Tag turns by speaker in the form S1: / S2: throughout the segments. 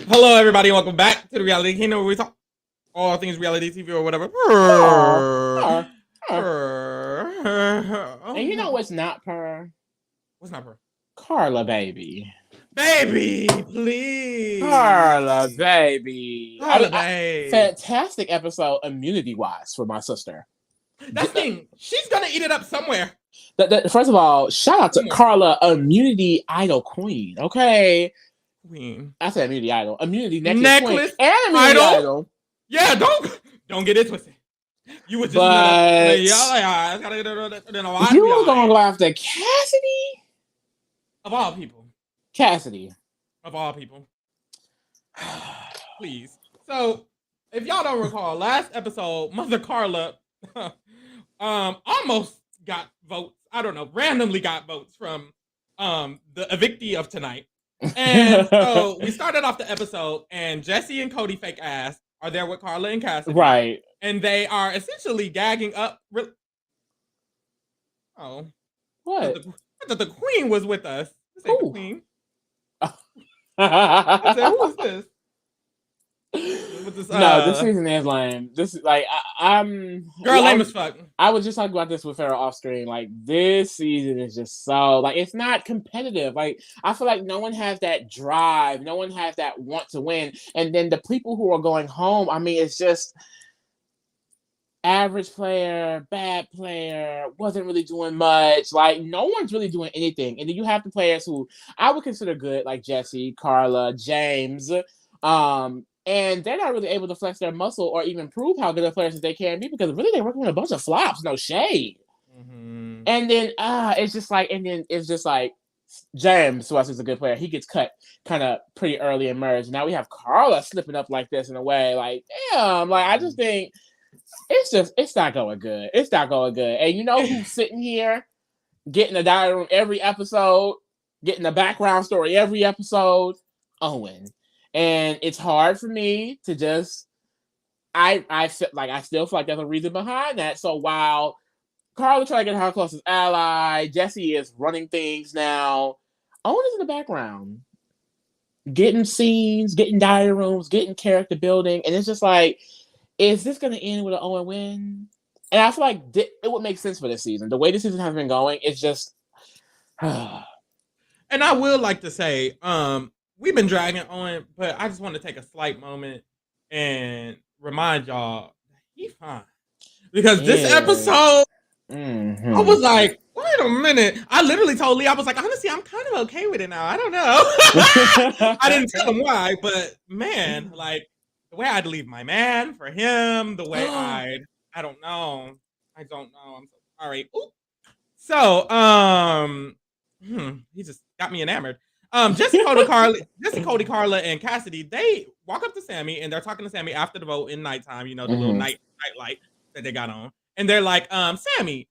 S1: Hello, everybody. Welcome back to the Reality Kingdom, where we talk all things reality TV or whatever.
S2: Purr, purr, purr. And you know
S1: Oh,
S2: what's not purr?
S1: what's not her?
S2: Carla, baby.
S1: Baby, please.
S2: Carla, baby.
S1: Carla, babe.
S2: Fantastic episode, immunity-wise, for my sister.
S1: That's the thing. She's gonna eat it up somewhere.
S2: First of all, shout out to
S1: Somewhere.
S2: Carla, immunity idol queen. Okay,
S1: Queen.
S2: I said immunity idol, immunity
S1: Necklace
S2: queen, and immunity
S1: idol.
S2: idol.
S1: Yeah, don't get it twisted. You was just
S2: But
S1: you
S2: were gonna go after Cassidy.
S1: Of all people.
S2: Cassidy.
S1: Of all people. Please. So, if y'all don't recall, last episode, Mother Carla almost got votes. I don't know, randomly got votes from the evictee of tonight. And so we started off the episode, and Jesse and Cody fake ass are there with Carla and Cassidy.
S2: Right.
S1: And they are essentially gagging up. Oh.
S2: What?
S1: I thought the queen was with us. This ain't the queen.
S2: I
S1: said, who is this?
S2: No, this season is lame. This is like I'm
S1: lame as fuck.
S2: I was just talking about this with Farrah off screen. Like this season is just so like it's not competitive. Like I feel like no one has that drive, no one has that want to win. And then the people who are going home, I mean, it's just average player, bad player, wasn't really doing much. Like no one's really doing anything. And then you have the players who I would consider good, like Jesse, Carla, James. And they're not really able to flex their muscle or even prove how good of players they can be because really they're working with a bunch of flops, no shade.
S1: Mm-hmm.
S2: And then it's just like James, who else is a good player, he gets cut kind of pretty early in merge. Now we have Carla slipping up like this in a way, like damn, like I just think it's not going good. It's not going good. And you know who's sitting here getting the diary room every episode, getting the background story every episode? Owen. And it's hard for me to just I feel like I still feel like there's a reason behind that. So while Carla trying to get her closest ally, Jesse is running things now. Owen is in the background. Getting scenes, getting diary rooms, getting character building. And it's just like, is this going to end with an Owen win? And I feel like it would make sense for this season. The way this season has been going, it's just.
S1: And I will like to say, we've been dragging on, but I just want to take a slight moment and remind y'all he's fine. Because this episode, I was like, wait a minute. I literally told Lee, I was like, honestly, I'm kind of okay with it now. I don't know. I didn't tell him why, but man, like the way I'd leave my man for him, the way I don't know. I don't know. I'm so sorry. Ooh. So, he just got me enamored. Jesse, Cody, Carla, and Cassidy, they walk up to Sammy and they're talking to Sammy after the vote in nighttime, you know, the little night light that they got on. And they're like, Sammy,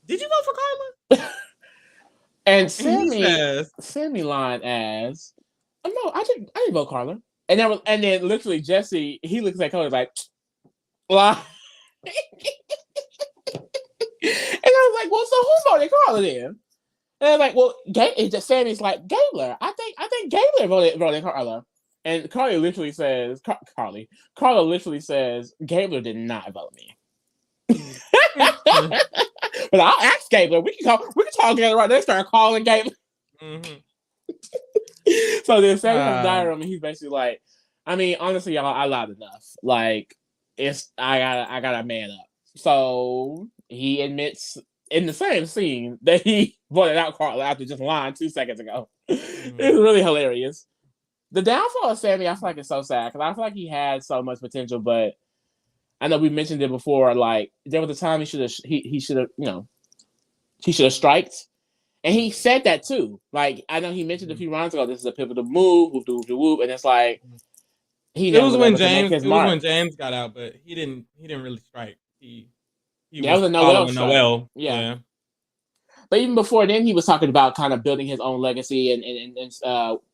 S1: did you vote for Carla?
S2: And Sammy lied as, oh no, I didn't vote Carla. And then literally Jesse, he looks at Cody like, lie. And I was like, well, so who voted Carla then? And I was like, well, Sammy's like, Gabler. I think Gabler voted Carla. And Carla literally says, Gabler did not vote me. But I'll ask Gabler. We can talk together right there. Start calling Gabler. Mm-hmm. So then Sammy comes down and he's basically like, I mean, honestly, y'all, I lied enough. Like, I gotta man up. So he admits in the same scene that he voted out Carla after just lying 2 seconds ago. Mm-hmm. It's really hilarious. The downfall of Sammy, I feel like it's so sad because I feel like he had so much potential, but I know we mentioned it before. Like there was a time he should have striked, and he said that too. Like I know he mentioned a few rounds ago, this is a pivotal move, whoop, and it's like
S1: it was when James got out, but he didn't really strike. He
S2: was a Noel. Yeah. But even before then, he was talking about kind of building his own legacy and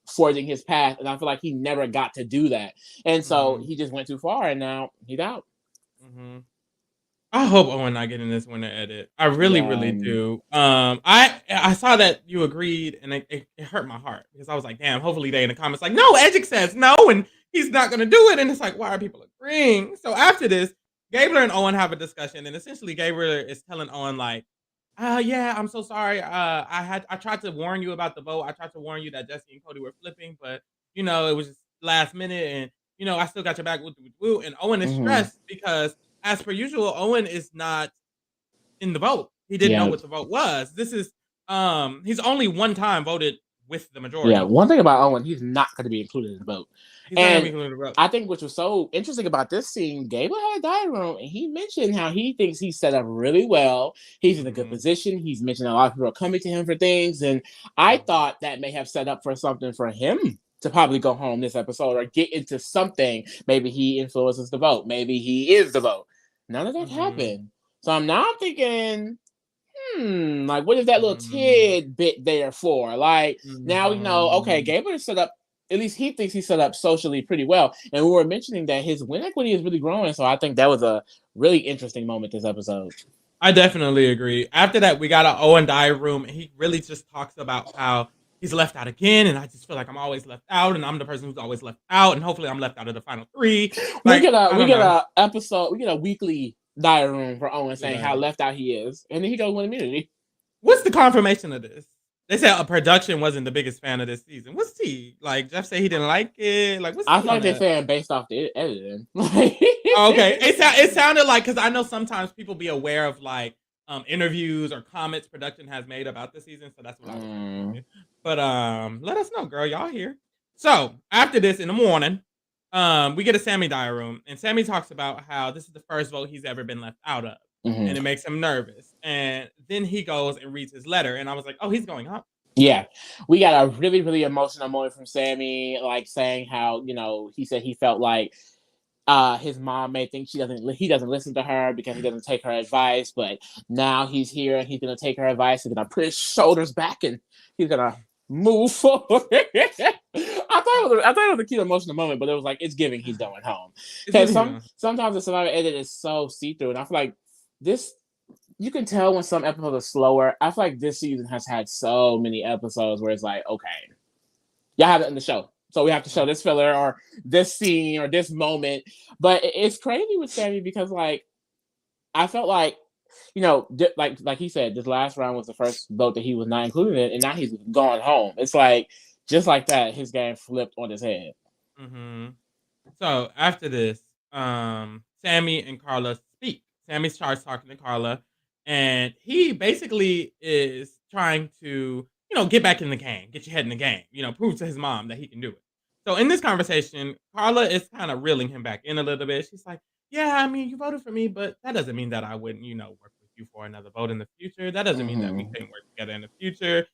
S2: forging his path. And I feel like he never got to do that. And so he just went too far, and now he's out.
S1: Mm-hmm. I hope Owen not getting this winter edit. I really, really
S2: Yeah.
S1: do. I saw that you agreed, and it hurt my heart because I was like, damn. Hopefully, they in the comments like, no, Edgic says no, and he's not gonna do it. And it's like, why are people agreeing? So after this, Gabler and Owen have a discussion, and essentially, Gabler is telling Owen like, yeah, I'm so sorry. I tried to warn you about the vote. I tried to warn you that Jesse and Cody were flipping, but it was just last minute, and I still got your back. Woo, woo, woo. And Owen is
S2: Mm-hmm.
S1: stressed because, as per usual, Owen is not in the vote. He didn't know
S2: Yeah.
S1: what the vote was. This is he's only one time voted with the
S2: Yeah.
S1: majority.
S2: One thing about Owen, he's not going to be included in the vote.
S1: He's not gonna be
S2: And
S1: included in the vote.
S2: I think which was so interesting about this scene, Gable had a diary room, and he mentioned how he thinks he's set up really well. He's in a good
S1: Mhm.
S2: position. He's mentioned a lot of people are coming to him for things, and I thought that may have set up for something for him to probably go home this episode or get into something. Maybe he influences the vote. Maybe he is the vote. None of that
S1: Mhm.
S2: happened. So I'm now thinking, like, what is that little
S1: Mhm.
S2: tidbit there for? Like, now we know, okay,
S1: Mhm.
S2: Gabriel is set up, at least he thinks he's set up socially pretty well. And we were mentioning that his win equity is really growing. So I think that was a really interesting moment this episode.
S1: I definitely agree. After that, we got an Owen diary room, and he really just talks about how he's left out again, and I just feel like I'm always left out, and I'm the person who's always left out, and hopefully I'm left out of the final three.
S2: We
S1: Like,
S2: get a
S1: I
S2: we
S1: don't
S2: get
S1: know.
S2: a episode, we get a weekly diary room for Owen saying how
S1: Like,
S2: left out he is. And then he goes win immunity.
S1: what's the confirmation of this? They said a production wasn't the biggest fan of this season. What's T? Like, Jeff said he didn't like it. Like, what's
S2: I
S1: T
S2: feel
S1: on
S2: like they're
S1: that?
S2: saying based off the editing.
S1: Oh, okay, it sounded like, because I know sometimes people be aware of like interviews or comments production has made about the season, so that's what I was
S2: Mm,
S1: thinking. But let us know, girl. Y'all here. So after this in the morning, we get a Sammy diary room, and Sammy talks about how this is the first vote he's ever been left out of, and
S2: mhm.
S1: it makes him nervous. And then he goes and reads his letter, and I was like, oh, he's going up.
S2: Yeah, we got a really, really emotional moment from Sammy, like saying how he said he felt like his mom may think he doesn't listen to her because he doesn't take her advice, but now he's here and he's gonna take her advice. He's gonna put his shoulders back and he's gonna move forward. I thought it was a cute emotional moment, but it was like it's giving he's going home
S1: It's
S2: because
S1: giving him.
S2: sometimes the survivor edit is so see through, and I feel like this you can tell when some episodes are slower. I feel like this season has had so many episodes where it's like, okay, y'all have it in the show. So we have to show this filler or this scene or this moment. But it's crazy with Sammy because like I felt like, like he said, this last round was the first vote that he was not included in, and now he's gone home. It's like just like that, his game flipped on his head.
S1: Hmm. So after this, Sammy and Carla speak. Sammy starts talking to Carla, and he basically is trying to, get back in the game, get your head in the game, prove to his mom that he can do it. So in this conversation, Carla is kind of reeling him back in a little bit. She's like, yeah, I mean, you voted for me, but that doesn't mean that I wouldn't, work with you for another vote in the future. That doesn't mean that we
S2: Mm-hmm.
S1: couldn't work together in the future.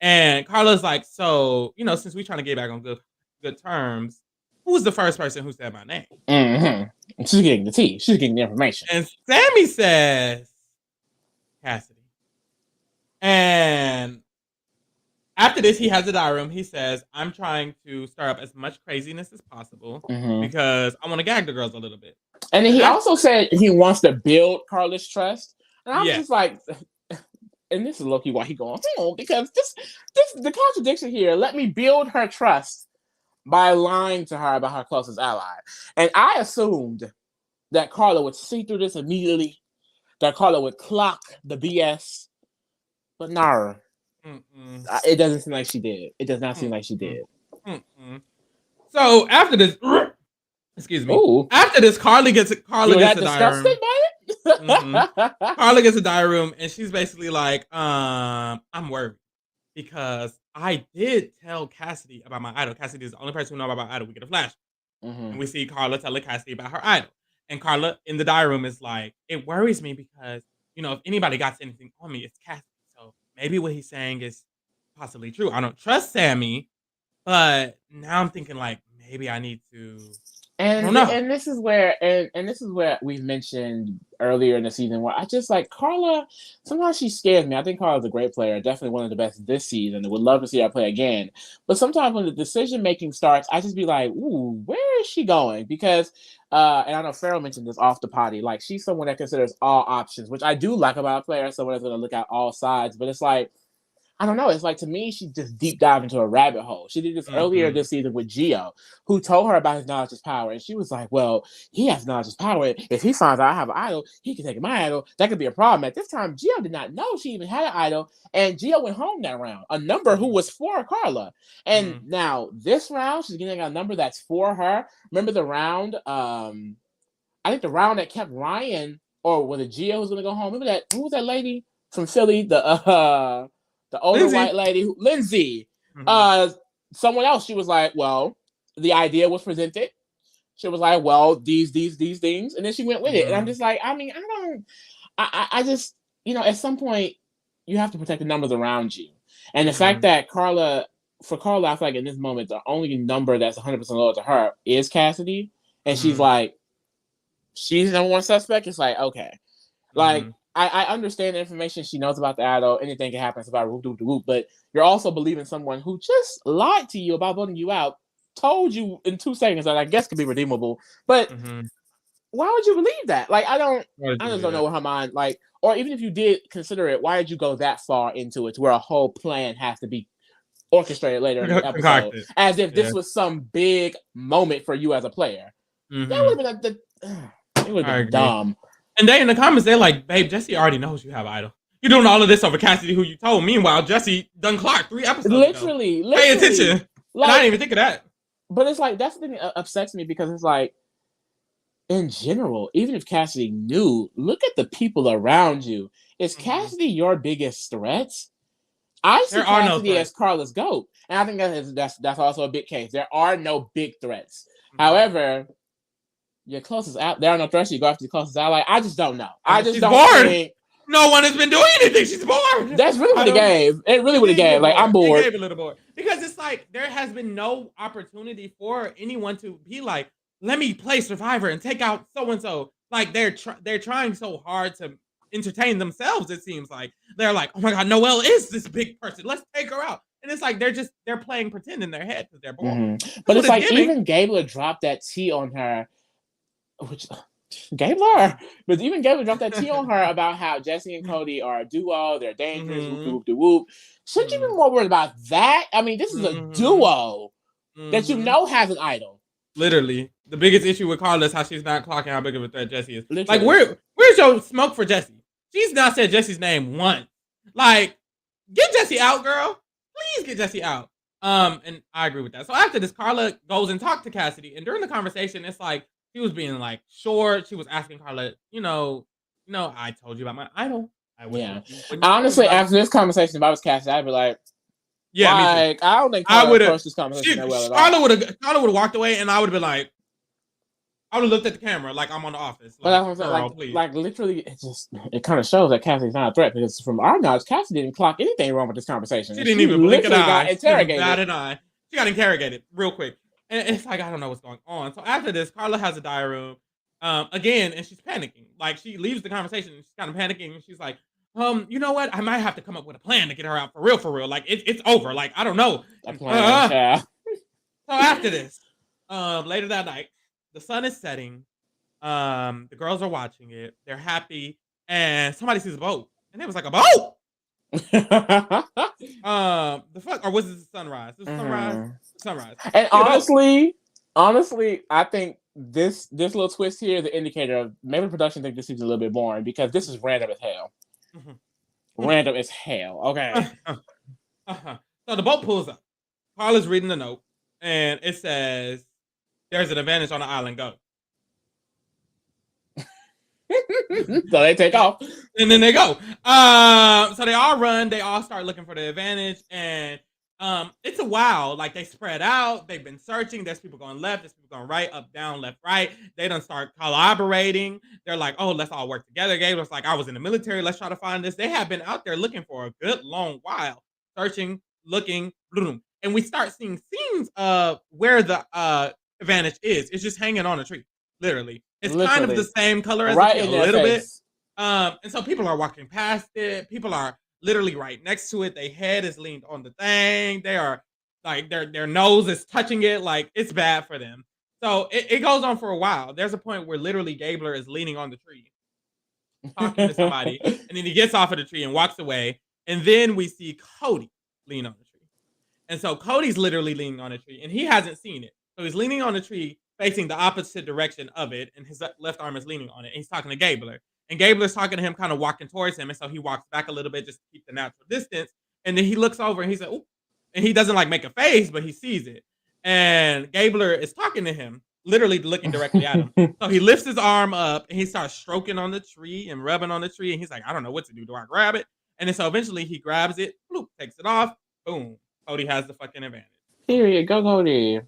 S1: And Carla's like, so, since we're trying to get back on good terms, who was the first person who said my name?
S2: Mm-hmm. She's getting the tea. She's getting the information.
S1: And Sammy says Cassidy. And after this, he has a diary room. He says, I'm trying to stir up as much craziness as possible
S2: Mm-hmm.
S1: because I want to gag the girls a little bit.
S2: And then
S1: And
S2: he
S1: after,
S2: also said he wants to build Carla's trust. And I was
S1: yes.
S2: just like, and this is low key why he going home because this the contradiction here. Let me build her trust by lying to her about her closest ally, and I assumed that Carla would see through this immediately. That Carla would clock the BS, but no,
S1: Mm-mm,
S2: it doesn't seem like she did. It does not seem like she
S1: mm-mm,
S2: did.
S1: mm-mm. So after this, excuse me.
S2: Ooh,
S1: After this, Carla
S2: you were
S1: gets
S2: that
S1: a diary
S2: disgusted
S1: room. Hmm.
S2: by it?
S1: Carla gets a diary room, and she's basically like, I'm worried because I did tell Cassidy about my idol. Cassidy is the only person who knows about my idol. We get a flash, and
S2: Mm-hmm.
S1: we see Carla telling Cassidy about her idol. And Carla in the diary room is like, it worries me because, if anybody got anything on me, it's Cassidy. So maybe what he's saying is possibly true. I don't trust Sammy, but now I'm thinking like maybe I need to. I don't know.
S2: And this is where we've mentioned earlier in the season where I just like Carla. Sometimes she scares me. I think Carla's a great player, definitely one of the best this season. Would love to see her play again. But sometimes when the decision making starts, I just be like, "Ooh, where is she going?" Because, and I know Farrell mentioned this off the potty. Like she's someone that considers all options, which I do like about a player. Someone that's going to look at all sides. But it's like I don't know. It's like to me, she just deep dived into a rabbit hole. She did this earlier this season with Gio, who told her about his knowledge is power, and she was like, "Well, he has knowledge is power. If he finds out I have an idol, he can take my idol. That could be a problem." At this time, Gio did not know she even had an idol, and Gio went home that round. A number who was for Carla, and now this round, she's getting a number that's for her. Remember the round? I think the round that kept Ryan, or was it Gio who's going to go home? Remember that? Who was that lady from Philly? The older
S1: Lindsay.
S2: white lady, Lindsay. Someone else, she was like, well, the idea was presented. She was like, well, these things. And then she went with it. And I'm just like, I mean, I just, at some point, you have to protect the numbers around you. And the fact that Carla, I feel like in this moment, the only number that's 100% loyal to her is Cassidy. And she's like, she's the number one suspect. It's like, okay. Like, I understand the information she knows about the idol. Anything can happen. It's about whoop, but you're also believing someone who just lied to you about voting you out, told you in 2 seconds that I guess could be redeemable. But why would you believe that? Like, I just don't know what her mind, like, or even if you did consider it, why did you go that far into it to where a whole plan has to be orchestrated later in the episode, as if this was some big moment for you as a player? That would have been it would have been dumb.
S1: And they in the comments, they're like, babe, Jesse already knows you have an idol. You're doing all of this over Cassidy, who you told. Meanwhile, Jesse done clocked 3 episodes
S2: literally
S1: ago. Pay attention. Like, I didn't even think of that.
S2: But it's like, that's the thing that upsets me, because it's like, in general, even if Cassidy knew, look at the people around you. Is Cassidy your biggest threat? I see Cassidy as Carla's GOAT. And I think that's also a big case. There are no big threats. However, your closest out, there are no threats. You go after your closest ally. I just don't know. I just don't think
S1: no one has been doing anything. She's bored.
S2: That's really what it gave. It really would have gave. Like, I'm bored.
S1: It gave a little bored because it's like there has been no opportunity for anyone to be like, let me play Survivor and take out so and so. Like they're trying so hard to entertain themselves. It seems like they're like, oh my god, Noelle is this big person. Let's take her out. And it's like they're playing pretend in their head because they're bored.
S2: But it's like even Gabler dropped that T on her. Which Gabler, but even Gabler dropped that tea on her about how Jesse and Cody are a duo, they're dangerous, whoop. Shouldn't you be more worried about that? I mean, this is a duo that has an idol.
S1: Literally, the biggest issue with Carla is how she's not clocking how big of a threat Jesse is. Literally. Like, where's your smoke for Jesse? She's not said Jesse's name once. Like, get Jesse out, girl. Please get Jesse out. And I agree with that. So after this, Carla goes and talks to Cassidy, and during the conversation, it's like, she was being like short. She was asking Carla, I told you about my idol.
S2: Honestly, after this conversation, if I was Cassidy, I'd be like, I don't think Carla would approach this conversation that well at all.
S1: Carla would have walked away, and I would have been like, I would have looked at the camera like I'm on The Office. Like,
S2: but like literally, it kind of shows that Cassidy's not a threat, because from our knowledge, Cassidy didn't clock anything wrong with this conversation.
S1: She didn't even blink an eye. Got interrogated. She got interrogated real quick. And it's like, I don't know what's going on. So after this, Carla has a diary room again, and she's panicking. Like, she leaves the conversation, and she's kind of panicking. And she's like, you know what? I might have to come up with a plan to get her out for real. Like, it's over. Like, I don't know. So after this, later that night, the sun is setting. The girls are watching it. They're happy. And somebody sees a boat. And it was like, a boat? The fuck? Or was it the sunrise? It was sunrise.
S2: And honestly, I think this little twist here is the indicator of maybe production think this seems a little bit boring, because this is random as hell. Random as hell. Okay.
S1: So the boat pulls up. Carla's reading the note, and it says, "There's an advantage on the island. Go."
S2: So they take off,
S1: and then they go. So they all run. They all start looking for the advantage, and it's a while. Like, they spread out. They've been searching. There's people going left. There's people going right, up, down, left, right. They don't start collaborating. They're like, oh, let's all work together. Gabler's like, I was in the military. Let's try to find this. They have been out there looking for a good long while, searching, looking, and we start seeing scenes of where the advantage is. It's just hanging on a tree, literally. It's kind of
S2: Literally.
S1: the same color as
S2: Right
S1: the
S2: in
S1: tree, a
S2: their
S1: little bit.
S2: face.
S1: And so people are walking past it. People are literally right next to it. Their head is leaned on the thing. They are like their nose is touching it. Like it's bad for them. So it goes on for a while. There's a point where literally Gabler is leaning on the tree, talking to somebody, and then he gets off of the tree and walks away. And then we see Cody lean on the tree. And so Cody's literally leaning on a tree, and he hasn't seen it. So he's leaning on the tree, facing the opposite direction of it, and his left arm is leaning on it. And he's talking to Gabler. And Gabler's talking to him, kind of walking towards him. And so he walks back a little bit just to keep the natural distance. And then he looks over and he said, "Ooh." And he doesn't like make a face, but he sees it. And Gabler is talking to him, literally looking directly at him. So he lifts his arm up and he starts stroking on the tree and rubbing on the tree. And he's like, I don't know what to do. Do I grab it? And then so eventually he grabs it, bloop, takes it off, boom. Cody has the fucking advantage.
S2: Period. Go Cody.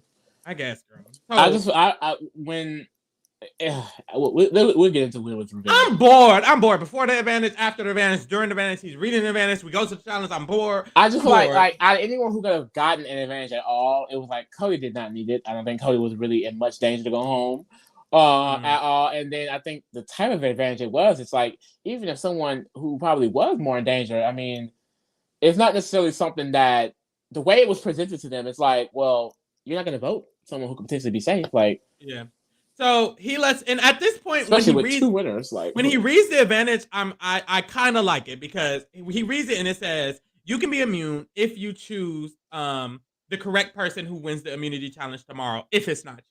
S1: I guess, girl. So,
S2: we'll get into Will's revenge.
S1: I'm bored. Before the advantage, after the advantage, during the advantage, he's reading the advantage. We go to the challenge. I'm bored.
S2: I just feel like anyone who could have gotten an advantage at all, it was like Cody did not need it. I don't think Cody was really in much danger to go home at all. And then I think the type of advantage it was, it's like even if someone who probably was more in danger, I mean, it's not necessarily something that the way it was presented to them. It's like, well, you're not going to vote someone who could potentially be safe, like
S1: yeah. So he lets, and at this point,
S2: especially when he reads two winners, like
S1: when he reads the advantage, I kind of like it because he reads it and it says you can be immune if you choose the correct person who wins the immunity challenge tomorrow. If it's not you,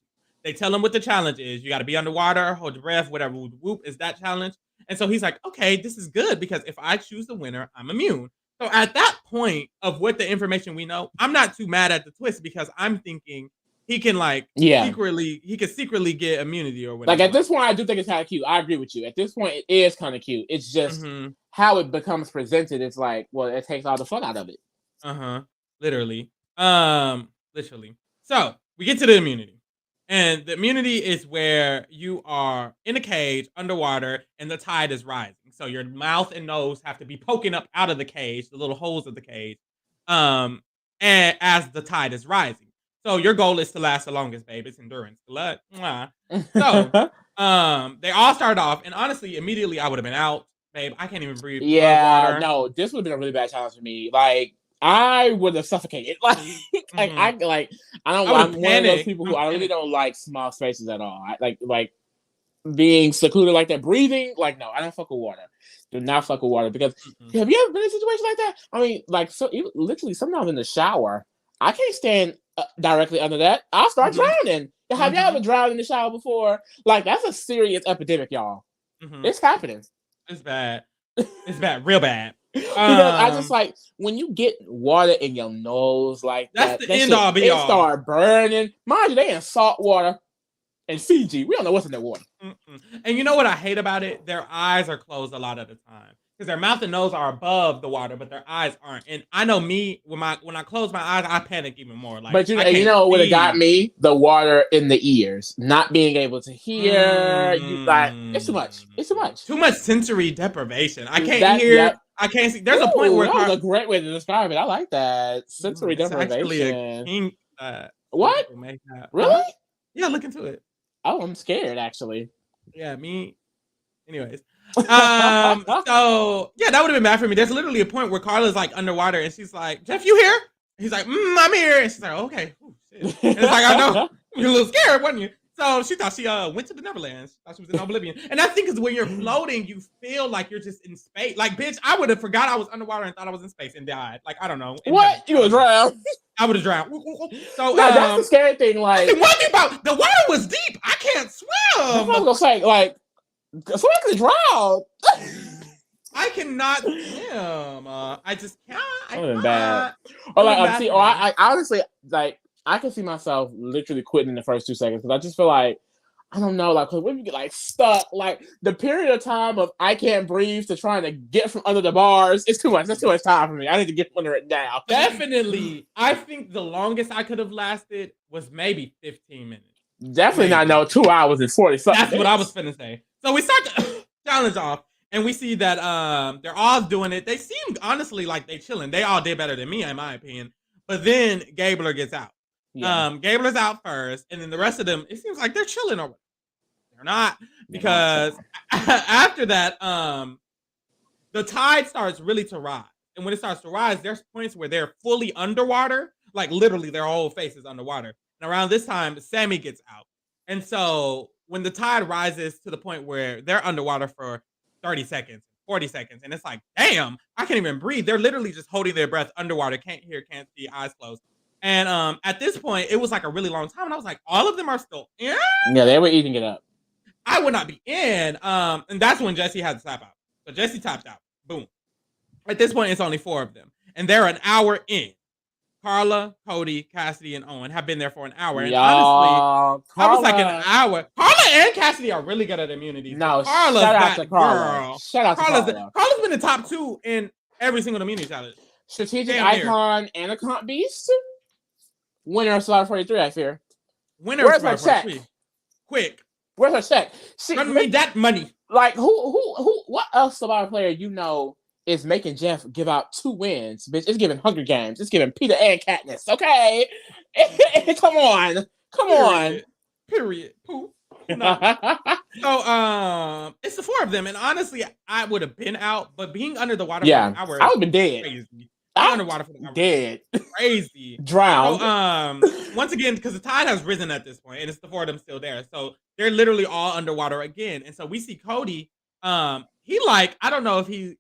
S1: they tell him what the challenge is. You got to be underwater, hold your breath, whatever. Whoop is that challenge. And so he's like, okay, this is good because if I choose the winner, I'm immune. So at that point of what the information we know, I'm not too mad at the twist because I'm thinking he can secretly get immunity or whatever.
S2: Like at this point, I do think it's kind of cute. I agree with you. At this point, it is kind of cute. It's just how it becomes presented. It's like, well, it takes all the fun out of it.
S1: Literally. Literally. So we get to the immunity. And the immunity is where you are in a cage underwater and the tide is rising. So your mouth and nose have to be poking up out of the cage, the little holes of the cage, and as the tide is rising. So your goal is to last the longest, babe. It's endurance. Good luck. So they all start off, and honestly, immediately I would have been out, babe. I can't even breathe.
S2: Yeah, no, this would have been a really bad challenge for me. Like I would have suffocated. I'm one of those people who I really don't like small spaces at all. I like being secluded like that, breathing. Like no, I don't fuck with water. Do not fuck with water because have you ever been in a situation like that? I mean, like so, literally sometimes in the shower, I can't stand directly under that. I'll start drowning. Have y'all ever drowned in the shower before? Like that's a serious epidemic, y'all. It's happening.
S1: It's bad. It's bad, real bad.
S2: Because I just like when you get water in your nose like
S1: that's the end all be all.
S2: It start burning. Mind you, they in salt water in Fiji. We don't know what's in that water.
S1: And you know what I hate about it? Their eyes are closed a lot of the time. Because their mouth and nose are above the water, but their eyes aren't. And I know me, when I close my eyes, I panic even more. Like,
S2: but you know what would have got me? The water in the ears, not being able to hear. It's too much. It's too much.
S1: Too much sensory deprivation. I can't hear. Yep. I can't see. There's a point where
S2: that was a great way to describe it. I like that sensory deprivation.
S1: Actually a kink,
S2: what? Really?
S1: Yeah, look into it.
S2: Oh, I'm scared. Actually.
S1: Yeah, me. Anyways. So yeah, that would have been bad for me. There's literally a point where Carla's like underwater and she's like, Jeff, you here? He's like, I'm here. And she's like, okay. Ooh, shit. And it's like, I know you're a little scared, wasn't you? So she thought she went to the Neverlands. Thought she was in Oblivion. And I think is when you're floating, you feel like you're just in space. Like, bitch, I would have forgot I was underwater and thought I was in space and died. Like, I don't know.
S2: What? You would drown?
S1: I would have drowned. So
S2: no, that's the scary thing. Like,
S1: one thing about the water was deep. I can't swim.
S2: I was gonna say, like, so I could drown.
S1: I cannot swim. I just can't.
S2: That would have been bad. I honestly, like, I can see myself literally quitting in the first 2 seconds because I just feel like, I don't know, like, when you get like stuck, like the period of time of I can't breathe to trying to get from under the bars, it's too much. That's too much time for me. I need to get under it now.
S1: Definitely. I think the longest I could have lasted was maybe 15 minutes.
S2: Definitely not 2 hours and 40 something.
S1: That's what I was finna say. So we start the challenge off and we see that they're all doing it. They seem honestly like they chilling. They all did better than me, in my opinion. But then Gabler gets out.
S2: Yeah.
S1: Gabler's out first, and then the rest of them, it seems like they're chilling over. They're not,
S2: They're not
S1: because after that, the tide starts really to rise. And when it starts to rise, there's points where they're fully underwater, like literally their whole face is underwater. And around this time, Sammy gets out. And so when the tide rises to the point where they're underwater for 30 seconds, 40 seconds, and it's like, damn, I can't even breathe. They're literally just holding their breath underwater, can't hear, can't see, eyes closed. And at this point, it was like a really long time. And I was like, all of them are still in?
S2: Yeah, they were eating it up.
S1: I would not be in. And that's when Jesse had to tap out. So Jesse tapped out. Boom. At this point, it's only 4 of them. And they're an hour in. Carla, Cody, Cassidy, and Owen have been there for an hour. And honestly, I was like an hour. Carla and Cassidy are really good at immunity.
S2: No,
S1: Carla's
S2: shout out
S1: that
S2: to Carla.
S1: girl.
S2: Shout out to Carla.
S1: Carla's been the top 2 in every single immunity challenge.
S2: Strategic icon, Anaconda Beast. Winner of Survivor 43, I fear.
S1: Winner of Survivor 43. Quick.
S2: Where's her check?
S1: Run me that money.
S2: Like, what else Survivor player you know is making Jeff give out 2 wins? Bitch, it's giving Hunger Games. It's giving Peter and Katniss. Okay? Come on.
S1: Period. Pooh. No. So, it's the 4 of them. And honestly, I would have been out. But being under the water for an hour,
S2: I would have been dead.
S1: Crazy. Underwater for an hour.
S2: Dead.
S1: Crazy.
S2: Drowned.
S1: So, once again, because the tide has risen at this point, and it's the 4 of them still there. So, they're literally all underwater again. And so we see Cody. He like, I don't know if he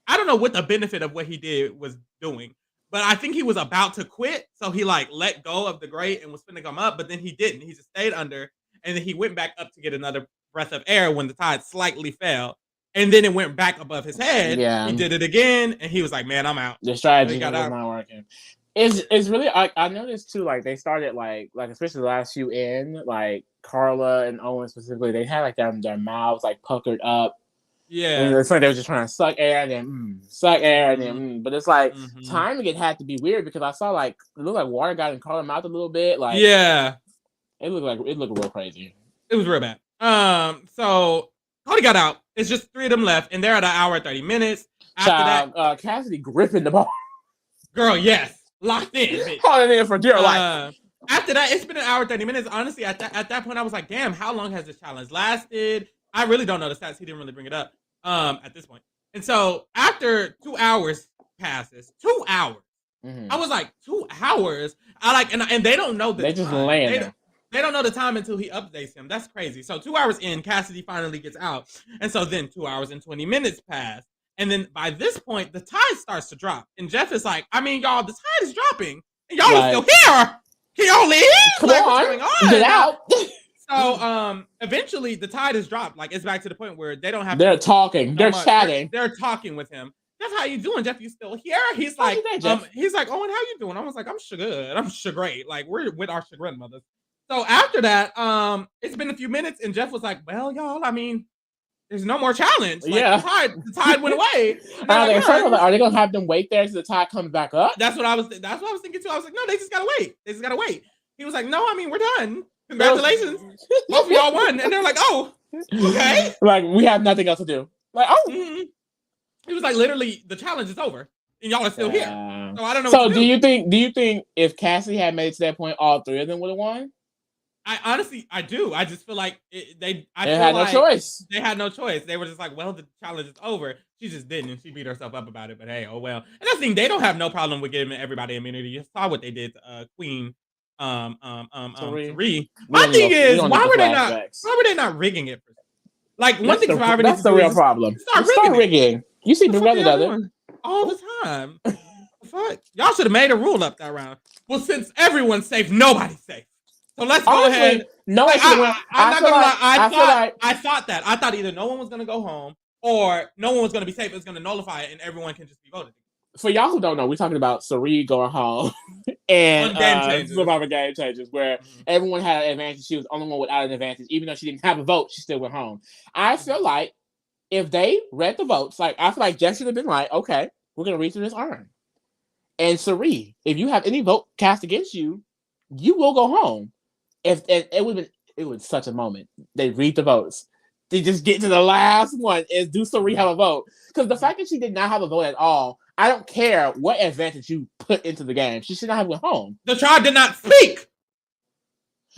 S1: I don't know what the benefit of what he did was doing, but I think he was about to quit. So he like let go of the grate and was finna come up, but then he didn't. He just stayed under, and then he went back up to get another breath of air when the tide slightly fell. And then it went back above his head.
S2: Yeah.
S1: He did it again, and he was like, man, I'm out.
S2: The strategy was not working. It's really, I noticed too, like they started like especially the last few in, like Carla and Owen specifically, they had like their mouths like puckered up.
S1: Yeah.
S2: And it's like they were just trying to suck air and then suck air and then but it's like timing it had to be weird because I saw like it looked like water got in Carla's mouth a little bit. Like it looked real crazy.
S1: It was real bad. So Cody got out. It's just 3 of them left, and they're at an hour 30 minutes. After that,
S2: Cassidy gripping the ball.
S1: Girl, yes. Locked in.
S2: Calling in for dear life.
S1: After that, it's been an hour 30 minutes. Honestly, at that point, I was like, damn, how long has this challenge lasted? I really don't know the stats. He didn't really bring it up at this point. And so after 2 hours passes, 2 hours, I was like, 2 hours? And they don't know the
S2: time. They just laying there.
S1: They don't know the time until he updates him. That's crazy. So 2 hours in, Cassidy finally gets out. And so then 2 hours and 20 minutes pass. And then by this point, the tide starts to drop. And Jeff is like, I mean, y'all, the tide is dropping. And y'all are still here. Can y'all leave?
S2: Come on. What's going on? Get out.
S1: So eventually the tide is dropped. Like it's back to the point where they don't have
S2: They're talking. They're chatting.
S1: They're talking with him. Jeff, how you doing? Jeff, you still here? He's like, he's like, Owen, how you doing? I was like, I'm good. I'm great. Like we're with our grandmothers. So after that, it's been a few minutes, and Jeff was like, well, y'all, I mean, there's no more challenge. Like, the tide went away.
S2: Are they gonna have them wait there until the tide comes back up?
S1: That's what I was thinking too. I was like, no, they just gotta wait. He was like, no, I mean, we're done. Congratulations. Both of y'all won. And they're like, oh, okay.
S2: Like, we have nothing else to do. Like, oh.
S1: He was like, literally, the challenge is over. And y'all are still here. So I don't know.
S2: So do you think if Cassidy had made it to that point, all 3 of them would have won?
S1: I do. I just feel like they
S2: had no choice.
S1: They had no choice. They were just like, well, the challenge is over. She just didn't, and she beat herself up about it. But hey, oh well. And that's the thing. They don't have no problem with giving everybody immunity. You saw what they did to Queen Three. My thing is, why were they not rigging it? Like one thing Survivor needs to do.
S2: That's the real problem. Start rigging. You see the brother does it
S1: all the time. Fuck, y'all should have made a rule up that round. Well, since everyone's safe, nobody's safe. So let's go ahead.
S2: No, I'm
S1: not gonna lie. I thought that. I thought either no one was gonna go home or no one was gonna be safe. It was gonna nullify it, and everyone can just be voted.
S2: For y'all who don't know, we're talking about Sari going home and Survivor Game Changers, where everyone had an advantage. She was the only one without an advantage, even though she didn't have a vote. She still went home. I feel like if they read the votes, like I feel like Jeff should have been like, okay, we're gonna read through this urn. And Sari, if you have any vote cast against you, you will go home. If it was such a moment. They read the votes. They just get to the last one. Is do Sari have a vote? Because the fact that she did not have a vote at all, I don't care what advantage you put into the game. She should not have went home.
S1: The tribe did not speak.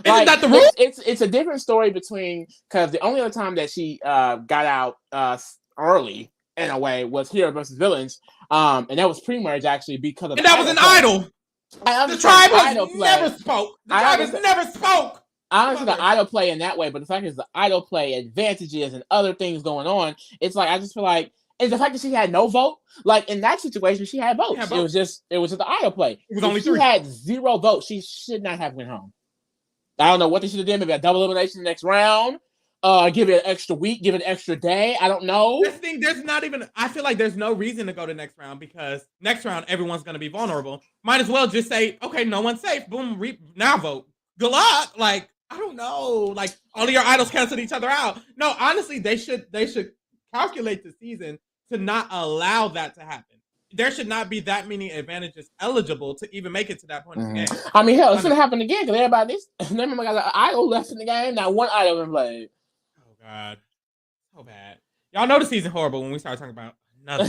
S1: Isn't that the rule?
S2: It's a different story because the only other time that she got out early in a way was Hero versus Villains, and that was pre-merge actually because of
S1: and that was an idol. The tribe has never spoke. The tribe has never spoke.
S2: I understand the idol play in that way, but the fact is the idol play advantages and other things going on. It's like I just feel like, and the fact that she had no vote, like in that situation, she had votes. It was just the idol play.
S1: It was only 3.
S2: She had 0 votes. She should not have went home. I don't know what they should have done. Maybe a double elimination next round. Give it an extra week. Give it an extra day. I don't know.
S1: This thing, there's not even. I feel like there's no reason to go to next round because next round everyone's going to be vulnerable. Might as well just say, okay, no one's safe. Boom, now vote. Good luck. Like I don't know. Like all of your idols canceled each other out. No, honestly, they should calculate the season to not allow that to happen. There should not be that many advantages eligible to even make it to that point in the game.
S2: I mean, hell, it's gonna happen again because everybody's got an idol left in the game. Not one idol been played.
S1: Oh God, so bad. Y'all know the season horrible when we start talking about another.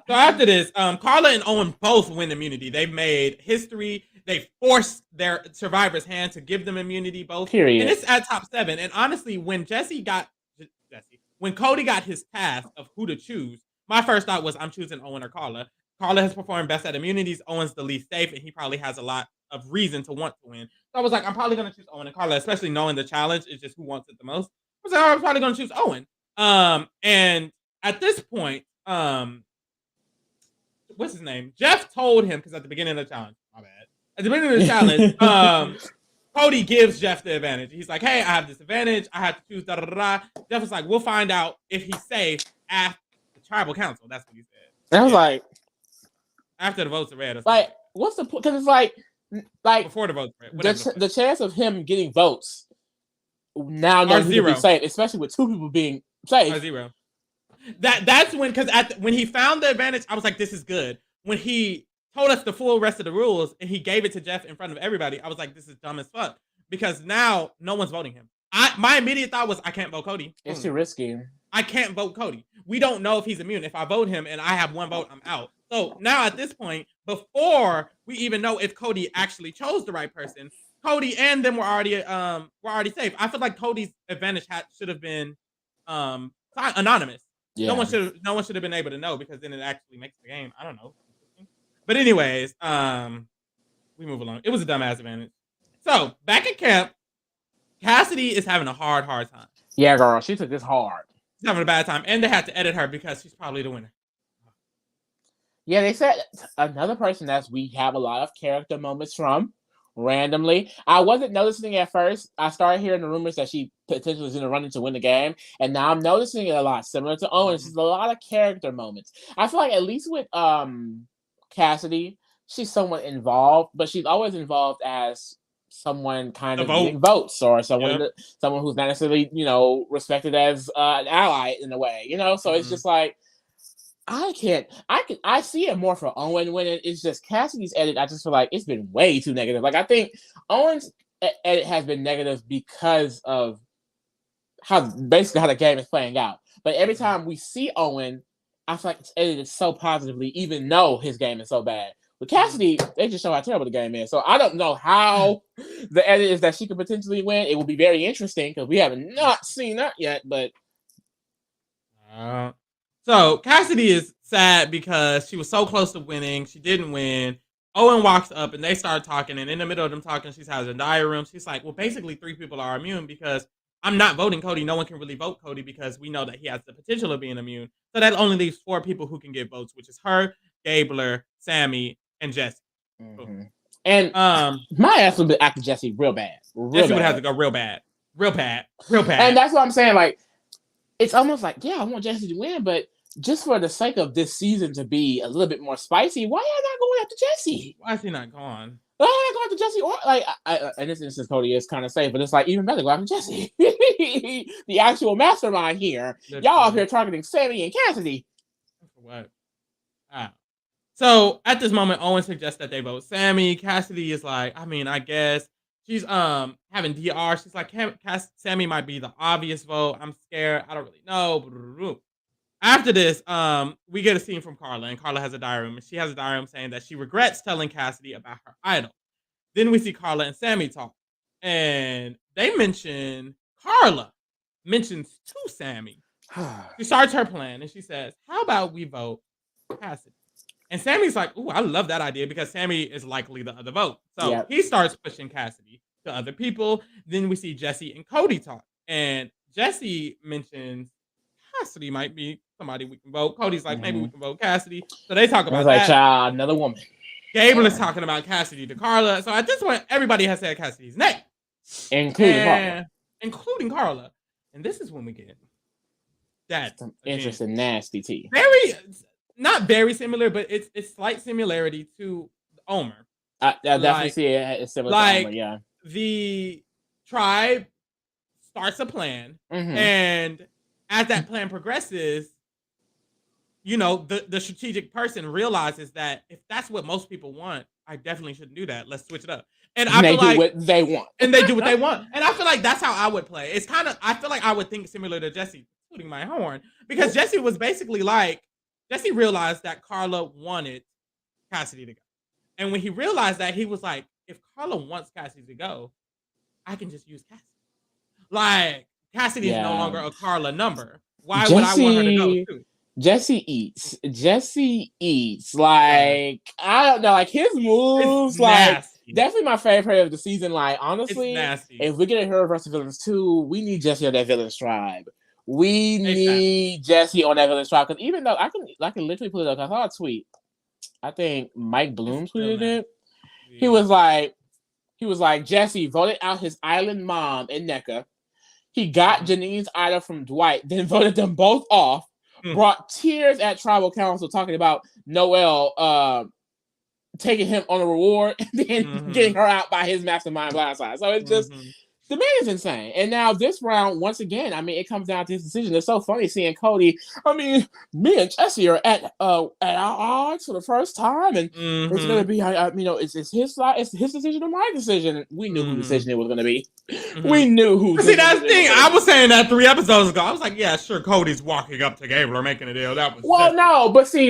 S1: So after this, Carla and Owen both win immunity. They've made history. They forced their survivor's hand to give them immunity. Both.
S2: Period.
S1: And it's at top 7. And honestly, when Cody got his task of who to choose. My first thought was I'm choosing Owen or Carla. Carla has performed best at immunities. Owen's the least safe, and he probably has a lot of reason to want to win. So I was like, I'm probably going to choose Owen and Carla, especially knowing the challenge is just who wants it the most. I was like, I'm probably going to choose Owen. And at this point, what's his name? Jeff told him, because at the beginning of the challenge, my bad. At the beginning of the challenge, Cody gives Jeff the advantage. He's like, hey, I have this advantage. I have to choose da-da-da-da. Jeff was like, we'll find out if he's safe after tribal council. That's what he said.
S2: I was like,
S1: after the votes are read.
S2: Like, what's the point? Because it's like
S1: before the votes are read.
S2: The chance of him getting votes now knows he will be safe, especially with 2 people being safe.
S1: Are 0. That's when when he found the advantage, I was like, this is good. When he told us the full rest of the rules and he gave it to Jeff in front of everybody, I was like, this is dumb as fuck because now no one's voting him. My immediate thought was I can't vote Cody.
S2: It's too risky.
S1: I can't vote Cody. We don't know if he's immune. If I vote him and I have 1 vote, I'm out. So now at this point, before we even know if Cody actually chose the right person, Cody and them were already safe. I feel like Cody's advantage should have been anonymous. Yeah. No one should have been able to know because then it actually makes the game. I don't know. But anyways, we move along. It was a dumbass advantage. So back at camp, Cassidy is having a hard time.
S2: Yeah, girl, she took this hard.
S1: She's having a bad time, and they had to edit her because she's probably the winner.
S2: Yeah, they said another person that we have a lot of character moments from randomly. I wasn't noticing at first. I started hearing the rumors that she potentially was going to run into win the game, and now I'm noticing it a lot, similar to Owen. There's a lot of character moments. I feel like at least with Cassidy, she's somewhat involved, but she's always involved as someone kind of getting votes or someone who's not necessarily, respected as an ally in a way, So it's just like, I see it more for Owen winning. It's just Cassidy's edit. I just feel like it's been way too negative. Like I think Owen's edit has been negative because of how the game is playing out. But every time we see Owen, I feel like it's edited so positively, even though his game is so bad. With Cassidy, they just show how terrible the game is. So I don't know how the edit is that she could potentially win. It will be very interesting because we have not seen that yet. But
S1: so Cassidy is sad because she was so close to winning. She didn't win. Owen walks up and they start talking. And in the middle of them talking, she has a diary room. She's like, well, basically 3 people are immune because I'm not voting Cody. No one can really vote Cody because we know that he has the potential of being immune. So that only leaves 4 people who can get votes, which is her, Gabler, Sammy, and Jesse.
S2: Mm-hmm. And my ass would be after Jesse real bad.
S1: Jesse would have to go real bad.
S2: And that's what I'm saying. Like, it's almost like, yeah, I want Jesse to win, but just for the sake of this season to be a little bit more spicy, why are you not going after Jesse?
S1: Why is he not gone?
S2: Why are you not going after Jesse? Or like, in this instance, Cody is kind of safe, but it's like even better go after Jesse, the actual mastermind here. Y'all up here targeting Sammy and Cassidy.
S1: What? So at this moment, Owen suggests that they vote Sammy. Cassidy is like, I mean, I guess she's having DR. She's like, Sammy might be the obvious vote. I'm scared. I don't really know. After this, we get a scene from Carla, and Carla has a diary room, and she has a diary room saying that she regrets telling Cassidy about her idol. Then we see Carla and Sammy talk. and they mention Carla mentions to Sammy. She starts her plan and she says, "How about we vote Cassidy?" And Sammy's like, "Ooh, I love that idea," because Sammy is likely the other vote. So he starts pushing Cassidy to other people. Then we see Jesse and Cody talk, and Jesse mentions Cassidy might be somebody we can vote. Cody's like, maybe we can vote Cassidy. So they talk about that.
S2: Child, another woman.
S1: Gabriel is talking about Cassidy to Carla. So at this point, everybody has said Cassidy's name, including Carla. And this is when we get that
S2: interesting, nasty tea.
S1: Not very similar, but it's slight similarity to Omer.
S2: I definitely see it as similar to Omer, yeah.
S1: The tribe starts a plan, and as that plan progresses, the strategic person realizes that if that's what most people want, I definitely shouldn't do that. Let's switch it up. And I feel like
S2: what they want.
S1: And they do what they want. And I feel like that's how I would play. It's I feel like I would think similar to Jesse, including my horn, because Jesse was basically like, Jesse realized that Carla wanted Cassidy to go. And when he realized that, he was like, if Carla wants Cassidy to go, I can just use Cassidy. Like, Cassidy is no longer a Carla number. Why would I want her to go too?
S2: Jesse eats. Like, I don't know, like his moves, like definitely my favorite of the season. Like, honestly, if we get a Hero vs. Villains 2, we need Jesse on that Villains tribe. We need Jesse on that Villains tribe. Because even though I can literally put it up, I saw a tweet. I think Mike Bloom tweeted it. Yeah. He was like, Jesse voted out his island mom and NECA. He got Janine's idol from Dwight, then voted them both off. Brought tears at tribal council talking about Noelle taking him on a reward and then getting her out by his mastermind blindside. So it's just the man is insane. And now this round, once again, I mean, it comes down to his decision. It's so funny seeing Cody. I mean, me and Jesse are at our odds for the first time, and it's gonna be, it's his side, it's his decision or my decision. We knew whose decision it was gonna be. We knew who.
S1: See, that's the thing. I was saying that 3 episodes ago. I was like, yeah, sure, Cody's walking up to Gabriel or making a deal. That was
S2: but see.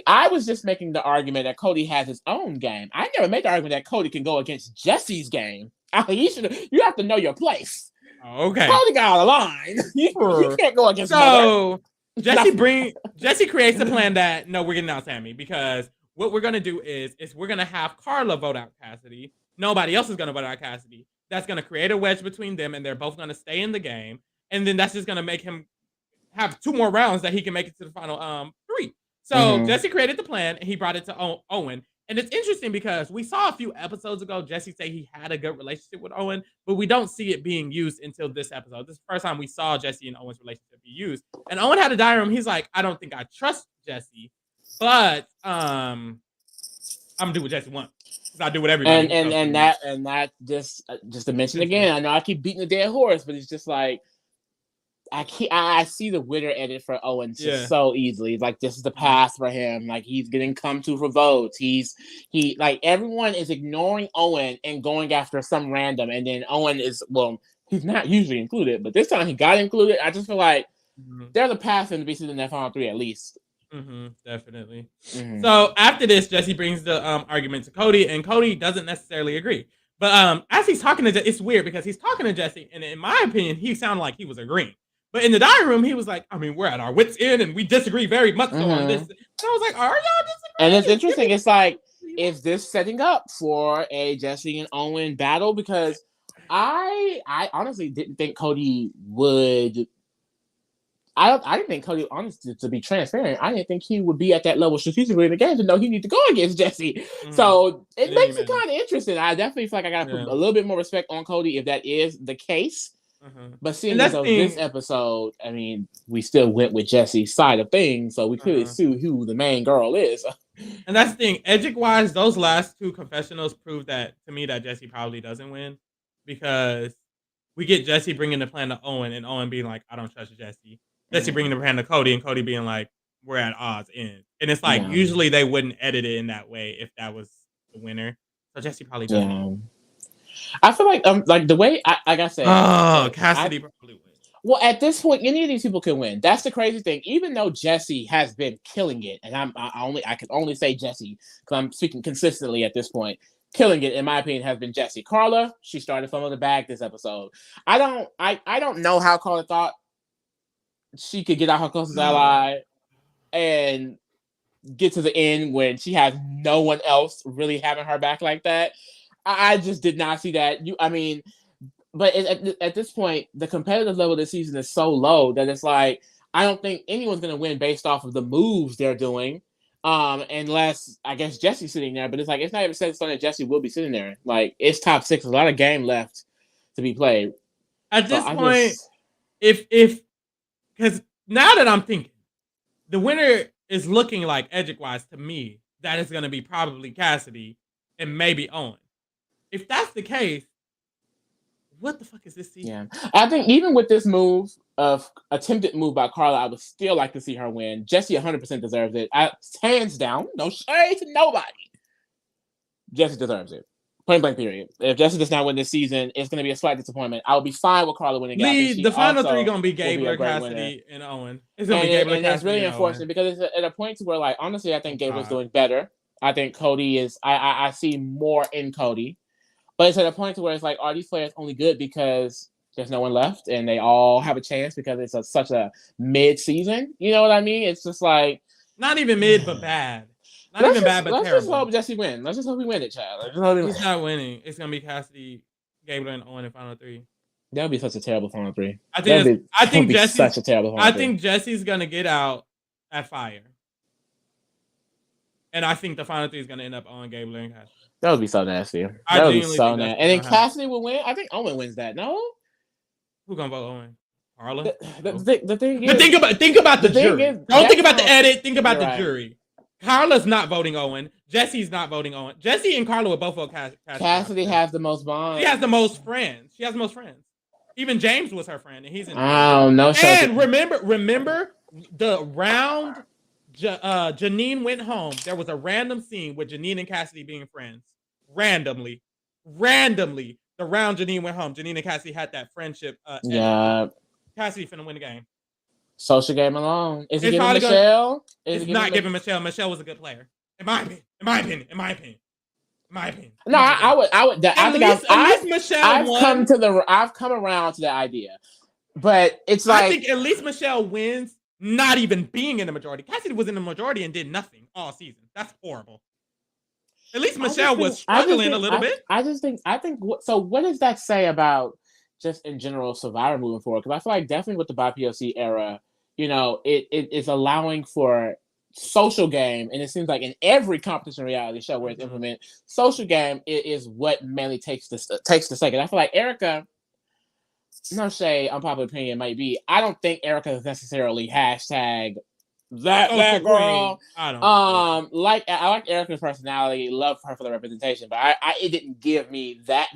S2: I was just making the argument that Cody has his own game. I never made the argument that Cody can go against Jesse's game. You have to know your place.
S1: Okay.
S2: Cody got out of line. You can't go against Mother.
S1: Jesse creates a plan that, no, we're getting out Sammy, because what we're going to do is we're going to have Carla vote out Cassidy. Nobody else is going to vote out Cassidy. That's going to create a wedge between them, and they're both going to stay in the game. And then that's just going to make him have 2 more rounds that he can make it to the final 3. So Jesse created the plan, and he brought it to Owen. And it's interesting because we saw a few episodes ago Jesse say he had a good relationship with Owen, but we don't see it being used until this episode. This is the first time we saw Jesse and Owen's relationship be used. And Owen had a diary. He's like, I don't think I trust Jesse, but I'm gonna do what Jesse wants. I do what everybody
S2: and that just to mention again. I know I keep beating the dead horse, but it's just like I see the winner edit for Owen just so easily. Like, this is the path for him. Like, he's getting come to for votes. He like, everyone is ignoring Owen and going after some random. And then Owen he's not usually included, but this time he got included. I just feel like there's a path for him to be in that final 3 at least.
S1: Definitely. So after this, Jesse brings the argument to Cody, and Cody doesn't necessarily agree. But as he's talking to Jesse, it's weird because he's talking to Jesse, and in my opinion, he sounded like he was agreeing. But in the dining room, he was like, I mean, we're at our wits' end, and we disagree very much so on this. And I was like, are y'all disagreeing?
S2: And it's interesting. It's like, is this setting up for a Jesse and Owen battle? Because I honestly didn't think Cody would. I didn't think Cody, honestly, to be transparent, I didn't think he would be at that level strategically in the game to know he needs to go against Jesse. So it makes it kind of interesting. I definitely feel like I got to put a little bit more respect on Cody if that is the case. But seeing as though this episode, I mean, we still went with Jesse's side of things, so we could see who the main girl is.
S1: And that's the thing. Edgic-wise, those last 2 confessionals prove that, to me, that Jesse probably doesn't win. Because we get Jesse bringing the plan to Owen, and Owen being like, I don't trust Jesse. Jesse bringing the plan to Cody, and Cody being like, we're at odds end. And it's like, usually they wouldn't edit it in that way if that was the winner. So Jesse probably doesn't.
S2: I feel like the way like I said,
S1: Cassidy probably wins.
S2: Well, at this point, any of these people can win. That's the crazy thing. Even though Jesse has been killing it, and I can only say Jesse because I'm speaking consistently at this point. killing it, in my opinion, has been Jessie. Carla, she started fumbling the bag this episode. I don't know how Carla thought she could get out her closest ally and get to the end when she has no one else really having her back like that. I just did not see that. But at this point, the competitive level this season is so low that it's like, I don't think anyone's going to win based off of the moves they're doing. Unless, I guess, Jessie's sitting there. But it's like, it's not even set in stone that Jessie will be sitting there. Like, it's top 6. A lot of game left to be played.
S1: At this point, because now that I'm thinking, the winner is looking like Edgic-wise to me that is going to be probably Cassidy and maybe Owen. If that's the case, what the fuck is this season?
S2: Yeah, I think even with this move of attempted move by Carla, I would still like to see her win. Jessie 100% deserves it. Hands down, no shade to nobody. Jessie deserves it. Point blank period. If Jessie does not win this season, it's going to be a slight disappointment. I'll be fine with Carla winning.
S1: The final 3 going to be Gabler, Cassidy, and Owen. It's going to be Gabler, Cassidy,
S2: it's really unfortunate because it's at a point to where, like, honestly, I think Gabler's doing better. I think Cody is. I see more in Cody. But it's at a point to where it's like, are these players only good because there's no one left and they all have a chance because it's such a mid-season? You know what I mean? It's just like...
S1: Not even mid, but bad. Not even bad, but terrible.
S2: Let's just hope Jessie wins. Let's just hope we win it, child.
S1: He's not winning. It's going to be Cassidy, Gabler, and Owen in final 3.
S2: That would be such a terrible final 3.
S1: I think Jessie's going to get out at Fire. And I think the final 3 is going to end up on Gabler and Cassidy.
S2: That would be so nasty. That would be so nasty. And then Cassidy will win. I think Owen wins that. No?
S1: Who's gonna vote Owen? Carla?
S2: The thing is...
S1: But think about the jury. Don't think about the edit. Think about the jury. Carla's not voting Owen. Jesse's not voting Owen. Jesse and Carla will both vote Cassidy.
S2: Cassidy has the most bonds.
S1: She has the most friends. Even James was her friend, and he's in.
S2: Oh no!
S1: And remember the round. Janine went home. There was a random scene with Janine and Cassidy being friends. Randomly, the round Janine went home. Janine and Cassidy had that friendship.
S2: Yeah.
S1: Cassidy finna win the game.
S2: Social game alone. Is it giving Michelle?
S1: It's not giving Michelle. Michelle was a good player. In my opinion.
S2: No, I would. I think I've come around to the idea, but it's like
S1: I think at least Michelle wins. Not even being in the majority. Cassidy was in the majority and did nothing all season. That's horrible. At least Michelle was struggling a little bit. I think. So what does that say about just in general Survivor moving forward? Because I feel like definitely with the BIPOC era, it is allowing for social game, and it seems like in every competition reality show where it's implemented, social game is what mainly takes the second. I feel like Erica. No shade, unpopular opinion might be. I don't think Erica is necessarily hashtag that girl. I don't.
S2: I like Erica's personality, love her for the representation, but it didn't give me that.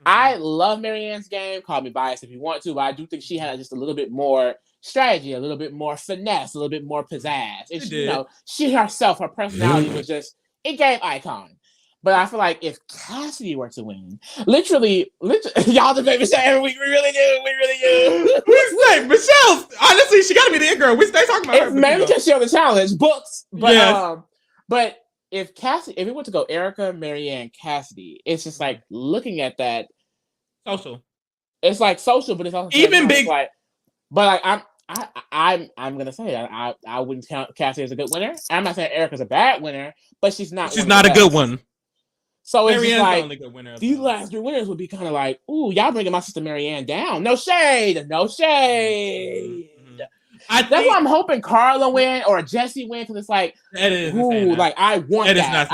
S2: I love Marianne's game. Call me biased if you want to, but I do think she had just a little bit more strategy, a little bit more finesse, a little bit more pizzazz. She herself, her personality was just a game icon. But I feel like if Cassidy were to win, literally, y'all just make Michelle. We really do.
S1: We say Michelle. Honestly, she got to be the it girl. We stay talking about her.
S2: Maybe because she on the challenge books. But but if it were to go Erica, Marianne, Cassidy, it's just like looking at that
S1: social.
S2: It's like social, but it's also
S1: even big.
S2: But I'm gonna say I wouldn't count Cassidy as a good winner. I'm not saying Erica's a bad winner, but she's not.
S1: She's not a good one.
S2: So it's just like these last 3 winners would be kind of like, ooh, y'all bringing my sister Marianne down. No shade.
S1: Mm-hmm.
S2: That's why I'm hoping Carla win or Jessie win, because it's like, ooh, like I want that.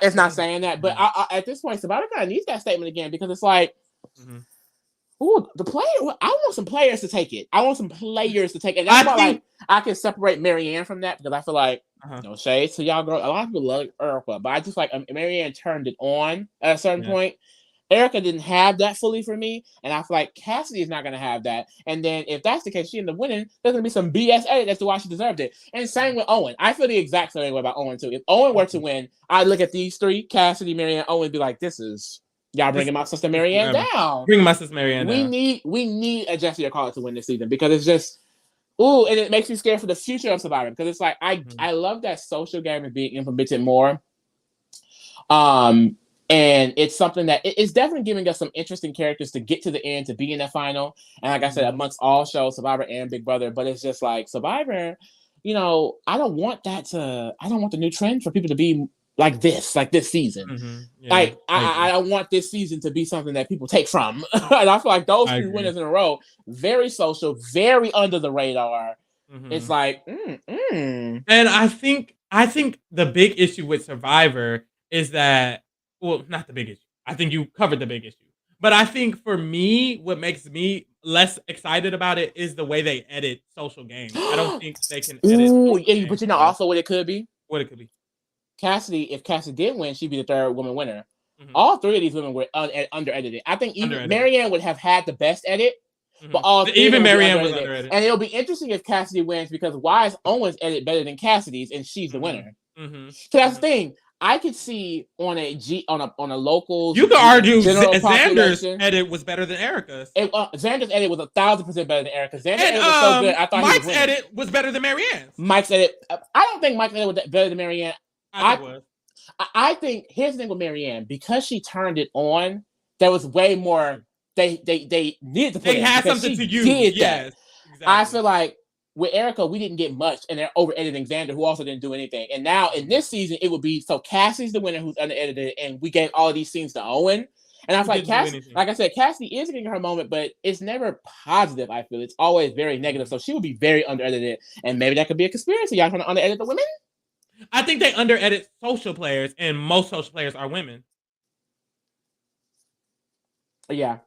S2: It's not saying that, but at this point, Survivor kind of needs that statement again, because it's like, ooh, the player. I want some players to take it. And that's why I can separate Marianne from that, because I feel like. No shade. So y'all girl, a lot of people love Erica, but I just like Marianne turned it on at a certain point. Erica didn't have that fully for me, and I feel like Cassidy is not going to have that. And then if that's the case, she ended up winning. There's going to be some BS edit as to why she deserved it. And same with Owen. I feel the exact same way about Owen too. If Owen were to win, I'd look at these 3, Cassidy, Marianne, Owen, and be like, this is y'all bringing my sister Marianne down.
S1: Bring my sister Marianne down.
S2: We need a Jessie or Carla to win this season, because it's just. Ooh, and it makes me scared for the future of Survivor, because it's like I love that social game is being implemented more. And it's something that it's definitely giving us some interesting characters to get to the end to be in that final. And like I said, amongst all shows, Survivor and Big Brother, but it's just like Survivor, I don't want the new trend for people to be like this season.
S1: Yeah,
S2: I don't want this season to be something that people take from. And I feel like those three winners in a row, very social, very under the radar. It's like,
S1: And I think the big issue with Survivor is that, well, not the big issue. I think you covered the big issue. But I think for me, what makes me less excited about it is the way they edit social games. I don't think they can edit.
S2: But also what it could be?
S1: What it could be?
S2: Cassidy, if Cassidy did win, she'd be the third woman winner. All three of these women were under-edited. I think even Marianne would have had the best edit, but
S1: even Marianne was under-edited.
S2: And it'll be interesting if Cassidy wins, because why is Owen's edit better than Cassidy's, and she's the winner? So that's the thing. I could see on a local.
S1: You could argue Xander's edit was better than Erica's.
S2: Xander's edit was 1,000% better than Erica's. Xander's edit was so good. I thought
S1: Mike's edit was better than Marianne's.
S2: Mike's edit. I don't think Mike's edit was better than Marianne. I think here's the thing with Marianne, because she turned it on. There was way more. They needed to put.
S1: They had something to use. Yes,
S2: exactly. I feel like with Erica, we didn't get much, and they're over editing Xander, who also didn't do anything. And now in this season, it would be so Cassie's the winner, who's under edited, and we gave all of these scenes to Owen. And I was like, Cassie, like I said, Cassie is getting her moment, but it's never positive. I feel it's always very negative. So she would be very under edited, and maybe that could be a conspiracy. Y'all trying to under edit the women?
S1: I think they under edit social players, and most social players are women.
S2: Yeah,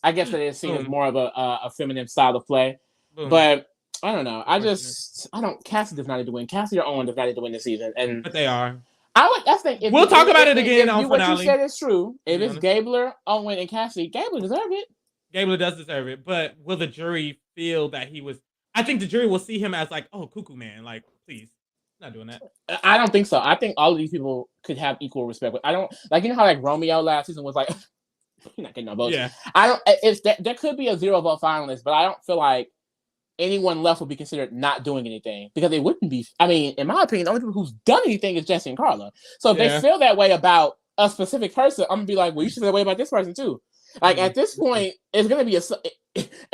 S2: I guess that is seen as more of a feminine style of play, but I don't know. Cassie does not need to win. Cassie or Owen does not need to win this season, but
S1: they are.
S2: That's the thing.
S1: We'll talk about it again on finale.
S2: What you said is true. If it's Gabler, Owen, and Cassie, Gabler deserve it.
S1: Gabler does deserve it, but will the jury feel that he was? I think the jury will see him as like, oh, cuckoo man, like please. Not doing that.
S2: I don't think so. I think all of these people could have equal respect. But I don't how like Romeo last season was like, you're not getting no votes.
S1: Yeah.
S2: I don't. There could be a 0 vote finalist, but I don't feel like anyone left would be considered not doing anything, because they wouldn't be. I mean, in my opinion, the only people who's done anything is Jesse and Carla. So if they feel that way about a specific person, I'm gonna be like, well, you should feel that way about this person too. Like at this point, it's gonna be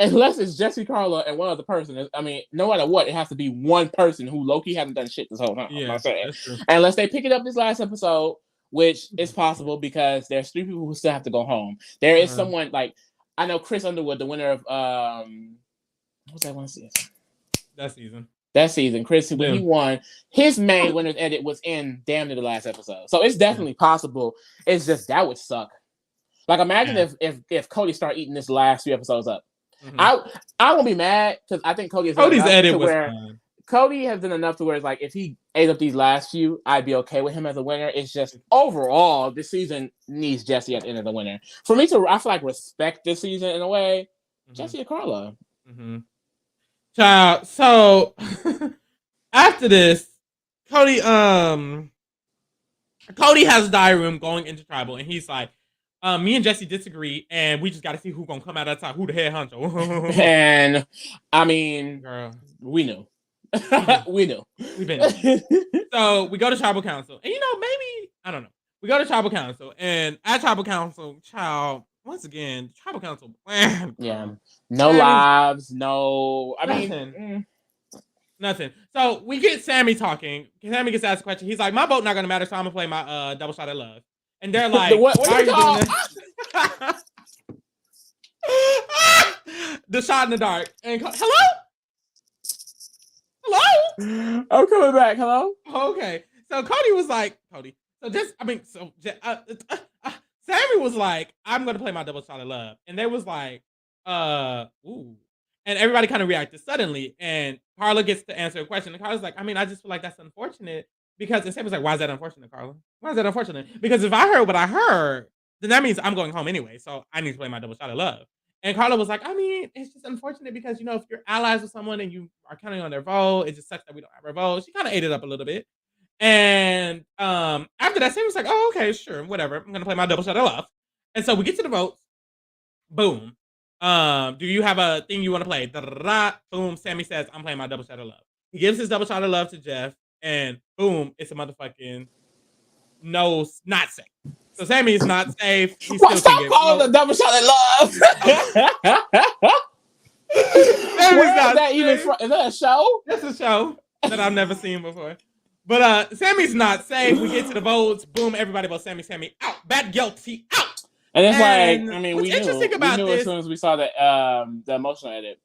S2: unless it's Jesse, Carla, and one other person. I mean, no matter what, it has to be one person who low-key hasn't done shit this whole time.
S1: Yeah, that's true.
S2: Unless they pick it up this last episode, which is possible because there's 3 people who still have to go home. There is someone like, I know Chris Underwood, the winner of what was that one season? That season, Chris, when he won, his main winner's edit was in damn near the last episode. So it's definitely possible. It's just that would suck. Like imagine if Cody started eating this last 3 episodes up. I won't be mad, because I think Cody's edit was fine. Cody has done enough to where it's like if he ate up these last few, I'd be okay with him as a winner. It's just overall this season needs Jesse at the end of the winner. For me to, I feel like respect this season in a way. Jesse and Carla.
S1: Child. So after this, Cody has a diary room going into tribal, and he's like, me and Jesse disagree, and we just got to see who's gonna come out of the top, who the head honcho.
S2: And I mean,
S1: girl,
S2: we knew. We knew.
S1: We've been. So we go to tribal council, and maybe I don't know. We go to tribal council, and at tribal council, child, once again, tribal council.
S2: Yeah, no lives, no. I mean,
S1: nothing. So we get Sammy talking. Sammy gets asked a question. He's like, "My vote not gonna matter, so I'm gonna play my double shot at love." And they're like,
S2: what
S1: why are you doing this? The shot in the dark. And hello?
S2: I'm coming back. Hello?
S1: Okay. So Cody was like, Sammy was like, I'm going to play my double shot of love. And they was like, ooh. And everybody kind of reacted suddenly. And Carla gets to answer a question. And Carla's like, I mean, I just feel like that's unfortunate. Because Sam was like, why is that unfortunate, Carla? Why is that unfortunate? Because if I heard what I heard, then that means I'm going home anyway. So I need to play my double shot of love. And Carla was like, I mean, it's just unfortunate because, if you're allies with someone and you are counting on their vote, it just sucks that we don't have our vote. She kind of ate it up a little bit. And after that, Sam was like, oh, okay, sure, whatever. I'm going to play my double shot of love. And so we get to the votes. Boom. Do you have a thing you want to play? Da-da-da-da. Boom. Sammy says, I'm playing my double shot of love. He gives his double shot of love to Jeff. And boom, it's a motherfucking no, not safe. So Sammy's not safe. He
S2: What?
S1: still can
S2: Stop
S1: get
S2: calling the
S1: votes.
S2: double shot at love. Where is that even from? Is that a show?
S1: That's a show that I've never seen before. But Sammy's not safe. We get to the votes. Boom, everybody votes Sammy. Sammy out. Bad guilty out.
S2: And it's like, I mean,
S1: what's interesting about
S2: we knew
S1: this,
S2: as soon as we saw the emotional edit.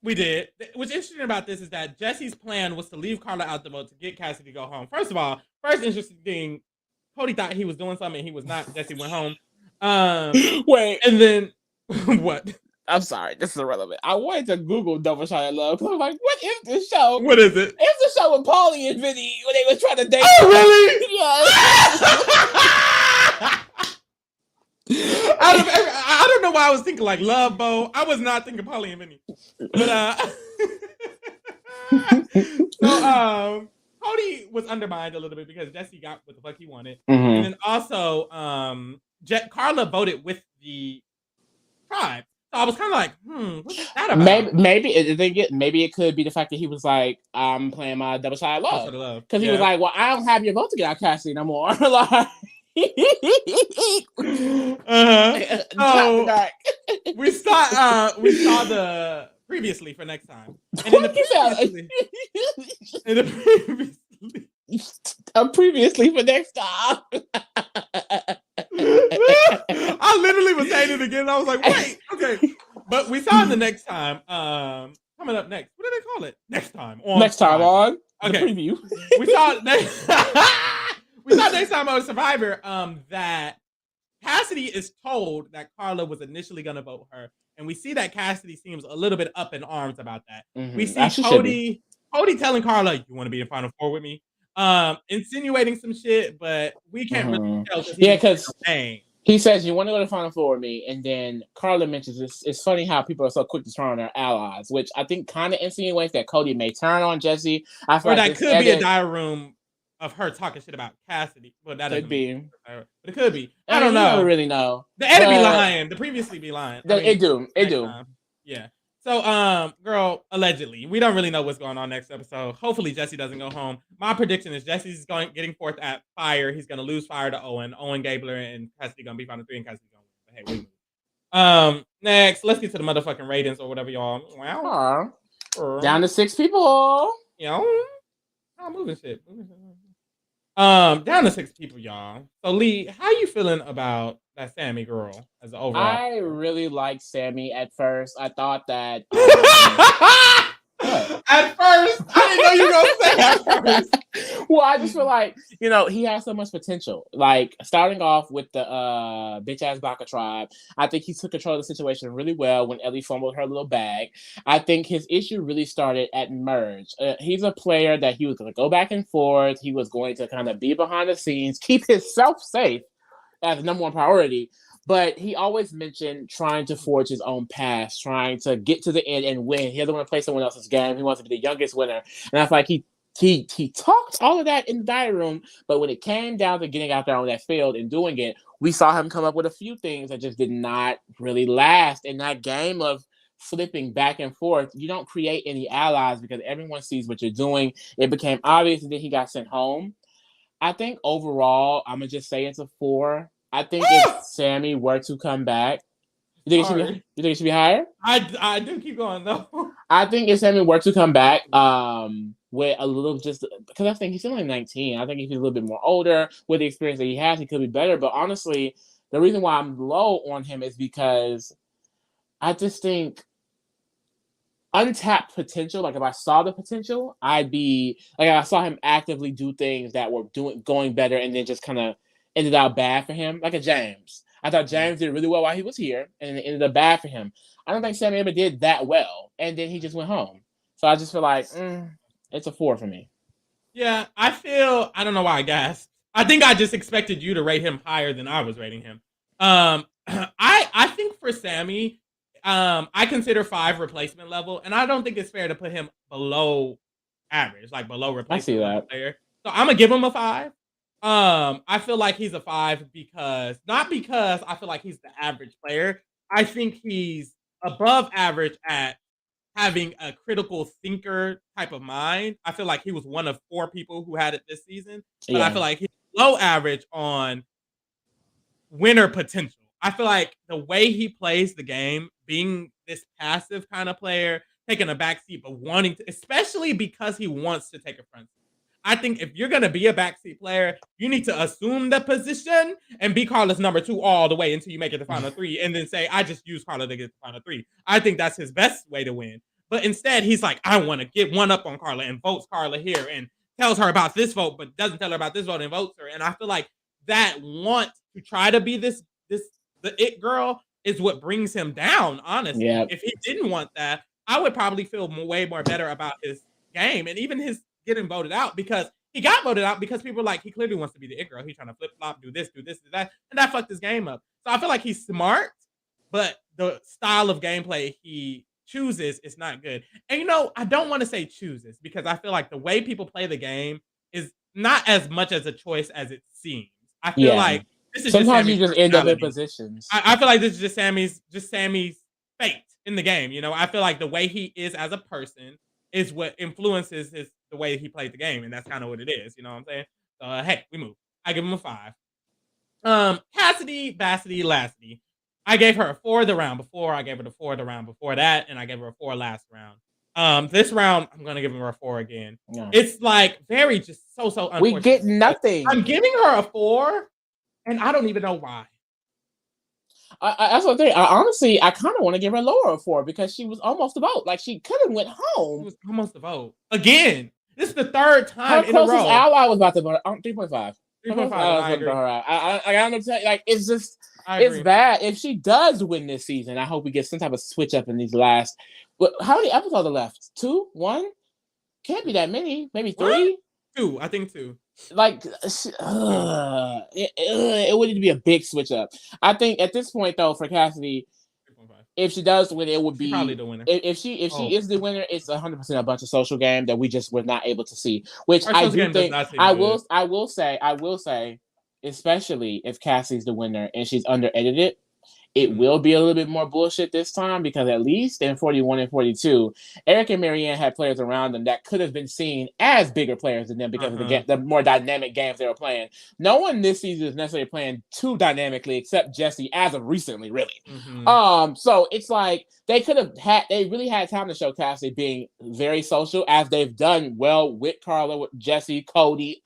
S1: We did. What's interesting about this is that Jesse's plan was to leave Carla out the vote to get Cassidy to go home. First of all, first interesting thing, Cody thought he was doing something. He was not. Jesse went home.
S2: Wait.
S1: And then, what?
S2: I'm sorry, this is irrelevant. I wanted to Google Double Shot at Love because I was like, what is this show?
S1: What is it?
S2: It's the show with Paulie and Vinny when they were trying to date.
S1: Oh, really?
S2: Yes.
S1: I don't know why I was thinking like Love Bow. I was not thinking Paulie and Vinny. But so Cody was undermined a little bit because Jesse got what the fuck he wanted.
S2: Mm-hmm.
S1: And then also Carla voted with the tribe. So I was kind of like, what's that about?
S2: Maybe it could be the fact that he was like, I'm playing my Double Shot at Love. Because he was like, well, I don't have your vote to get out Cassidy no more. Like,
S1: So we saw the previously for next time. And in the
S2: previously for next time.
S1: I literally was saying it again. And I was like, wait, okay. But we saw it the next time. Coming up next. What do they call it? Next time on.
S2: Next time on.
S1: Okay.
S2: The preview.
S1: We saw it next. We saw next time on Survivor that Cassidy is told that Carla was initially going to vote her, and we see that Cassidy seems a little bit up in arms about that. Mm-hmm. We see Cody telling Carla, "You want to be in Final Four with me?" Insinuating some shit, but we can't really tell.
S2: Because he says, "You want to go to Final Four with me," and then Carla mentions it's funny how people are so quick to turn on their allies, which I think kind of insinuates that Cody may turn on Jesse. I feel
S1: or like that could be a diary room of her talking shit about Cassidy. Well, that could be. But it could be. I don't know.
S2: I don't really know.
S1: The edit be lying. The previously be lying.
S2: It do.
S1: Yeah. So, girl, allegedly, we don't really know what's going on next episode. Hopefully, Jesse doesn't go home. My prediction is Jesse's getting fourth at Fire. He's gonna lose Fire to Owen. Owen Gabler and Cassidy gonna be Final 3, and Cassidy gonna win. But hey, we next, let's get to the motherfucking ratings or whatever, y'all. Wow.
S2: Down to 6 people.
S1: You know, moving shit. Down to 6 people, y'all. So Lee, how you feeling about that Sammy girl as an overall?
S2: I really liked Sammy at first. I thought that
S1: at first, I didn't know you were gonna say at first.
S2: Well, I just feel like, he has so much potential. Like, starting off with the bitch ass Baka tribe, I think he took control of the situation really well when Ellie fumbled her little bag. I think his issue really started at Merge. He's a player that he was going to go back and forth. He was going to kind of be behind the scenes, keep himself safe as the number one priority. But he always mentioned trying to forge his own path, trying to get to the end and win. He doesn't want to play someone else's game. He wants to be the youngest winner. And I feel like he talked all of that in the diary room, but when it came down to getting out there on that field and doing it, we saw him come up with a few things that just did not really last. In that game of flipping back and forth, you don't create any allies because everyone sees what you're doing. It became obvious, and then he got sent home. I think overall, I'm going to just say it's a 4. I think if Sammy were to come back, you think it should be higher?
S1: I do keep going, though.
S2: I think if Sammy were to come back, with a little because I think he's only 19. I think if he's a little bit more older with the experience that he has, he could be better. But honestly, the reason why I'm low on him is because I just think untapped potential. Like if I saw the potential, I'd be like I saw him actively do things that were going better, and then just kind of ended out bad for him. Like a James, I thought James did really well while he was here, and it ended up bad for him. I don't think Sammy ever did that well, and then he just went home. So I just feel like. It's a 4 for me.
S1: Yeah, I don't know why I gasped. I think I just expected you to rate him higher than I was rating him. I think for Sammy, I consider 5 replacement level, and I don't think it's fair to put him below average, like below replacement.
S2: I see that.
S1: Player. So I'm gonna give him a 5. I feel like he's a 5 not because I feel like he's the average player. I think he's above average at having a critical thinker type of mind. I feel like he was one of 4 people who had it this season, but I feel like he's low average on winner potential. I feel like the way he plays the game, being this passive kind of player, taking a backseat, but wanting to, especially because he wants to take a front seat. I think if you're gonna be a backseat player, you need to assume the position and be Carla's number 2 all the way until you make it the final 3, and then say, "I just use Carla to get the final 3." I think that's his best way to win. But instead, he's like, "I want to get one up on Carla," and votes Carla here and tells her about this vote, but doesn't tell her about this vote and votes her. And I feel like that want to try to be this the it girl is what brings him down. Honestly,
S2: Yeah.
S1: if he didn't want that, I would probably feel way more better about his game and even his getting voted out, because he got voted out because people were like, he clearly wants to be the it girl. He's trying to flip flop, do this, do that, and that fucked his game up. So I feel like he's smart, but the style of gameplay he chooses is not good. And I don't want to say chooses, because I feel like the way people play the game is not as much as a choice as it seems. I feel like this is
S2: sometimes
S1: just
S2: you just end up in positions.
S1: I feel like this is just Sammy's fate in the game. I feel like the way he is as a person is what influences the way he played the game, and that's kind of what it is. You know what I'm saying? So hey, we move. I give him a 5. Cassidy, Bassity, Lassity. I gave her a 4 the round before. I gave her the 4 the round before that, and I gave her a 4 last round. This round I'm gonna give her a 4 again. Yeah. It's like very just so unfortunate.
S2: We get nothing.
S1: I'm giving her a 4, and I don't even know why.
S2: That's what I think. Honestly, I kind of want to give her lower a 4 because she was almost a vote. Like, she could have went home.
S1: She was almost a vote again. This is the 3rd time
S2: her in a row. Her closest ally was about to vote 3.5.
S1: 3.5.
S2: I agree. I don't know. Like, it's just, it's bad. If she does win this season, I hope we get some type of switch up in these last. How many episodes are left? 2? 1? Can't be that many. Maybe 3.
S1: 2. I think 2.
S2: Like, it would need to be a big switch up. I think at this point, though, for Cassidy, if she does win, it would be
S1: probably the winner.
S2: If she is the winner, it's 100% a bunch of social game that we just were not able to see. Which I do think I will say, especially if Cassie's the winner and she's under edited, it will be a little bit more bullshit this time, because at least in 41 and 42, Eric and Marianne had players around them that could have been seen as bigger players than them because of the more dynamic games they were playing. No one this season is necessarily playing too dynamically except Jesse, as of recently, really. So it's like they really had time to show Cassie being very social, as they've done well with Carla, with Jesse, Cody.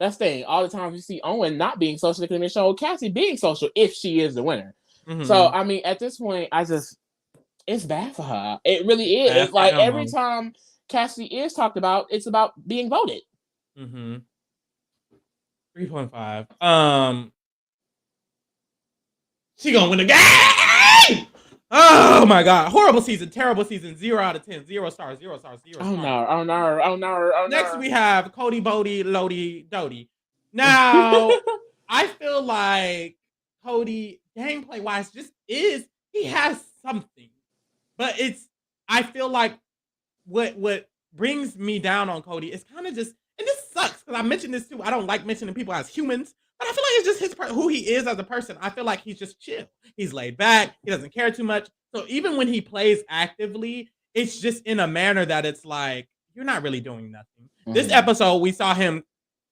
S2: That's the thing. All the time you see Owen not being social, they could have shown Cassie being social if she is the winner. So, I mean, at this point, it's bad for her. It really is. It's like every time Cassie is talked about, it's about being voted.
S1: 3.5. She gonna win the game! Oh my god. Horrible season, terrible season, 0 out of 10, 0 stars, 0 stars, 0 stars.
S2: Oh no.
S1: Next we have Cody, Bodie, Lodi, Dodie. Now, I feel like Cody, gameplay wise, he has something. But I feel like what brings me down on Cody is kind of just, and this sucks because I mentioned this too. I don't like mentioning people as humans. But I feel like it's just who he is as a person. I feel like he's just chill. He's laid back. He doesn't care too much. So even when he plays actively, it's just in a manner that it's like, you're not really doing nothing. This episode, we saw him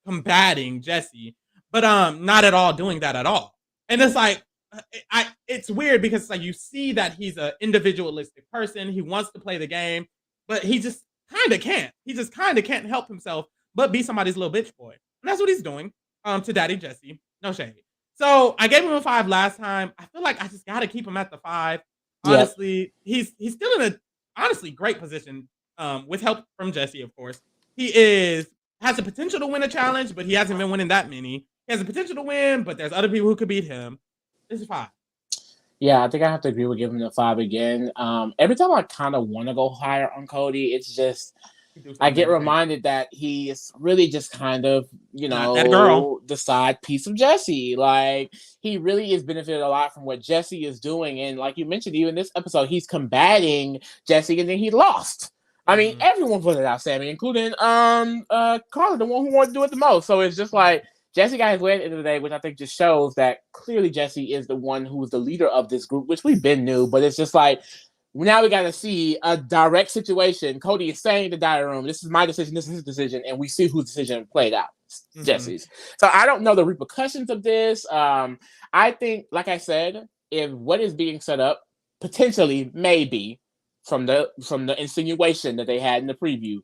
S1: combating Jesse, but not at all doing that at all. And it's like, it's weird because it's like you see that he's an individualistic person. He wants to play the game, but he just kind of can't. He just kind of can't help himself but be somebody's little bitch boy. And that's what he's doing. To Daddy Jesse. No shade. So I gave him a 5 last time. I feel like I just gotta keep him at the 5. Honestly, he's still in a honestly great position. With help from Jesse, of course. He has the potential to win a challenge, but he hasn't been winning that many. He has the potential to win, but there's other people who could beat him. This is 5.
S2: Yeah, I think I have to agree with giving him a 5 again. Every time I kind of want to go higher on Cody, it's just I get reminded that he is really just kind of, the side piece of Jesse. Like, he really is benefited a lot from what Jesse is doing. And like you mentioned, even this episode, he's combating Jesse and then he lost. I mean, everyone voted out Sammy, including Carla, the one who wanted to do it the most. So it's just like Jesse got his way at the end of the day, which I think just shows that clearly Jesse is the one who's the leader of this group, which we've been knew, but it's just like, now we got to see a direct situation. Cody is saying in the diary room, this is my decision, this is his decision, and we see whose decision played out. Jesse's. So I don't know the repercussions of this. I think, like I said, if what is being set up potentially maybe from the insinuation that they had in the preview,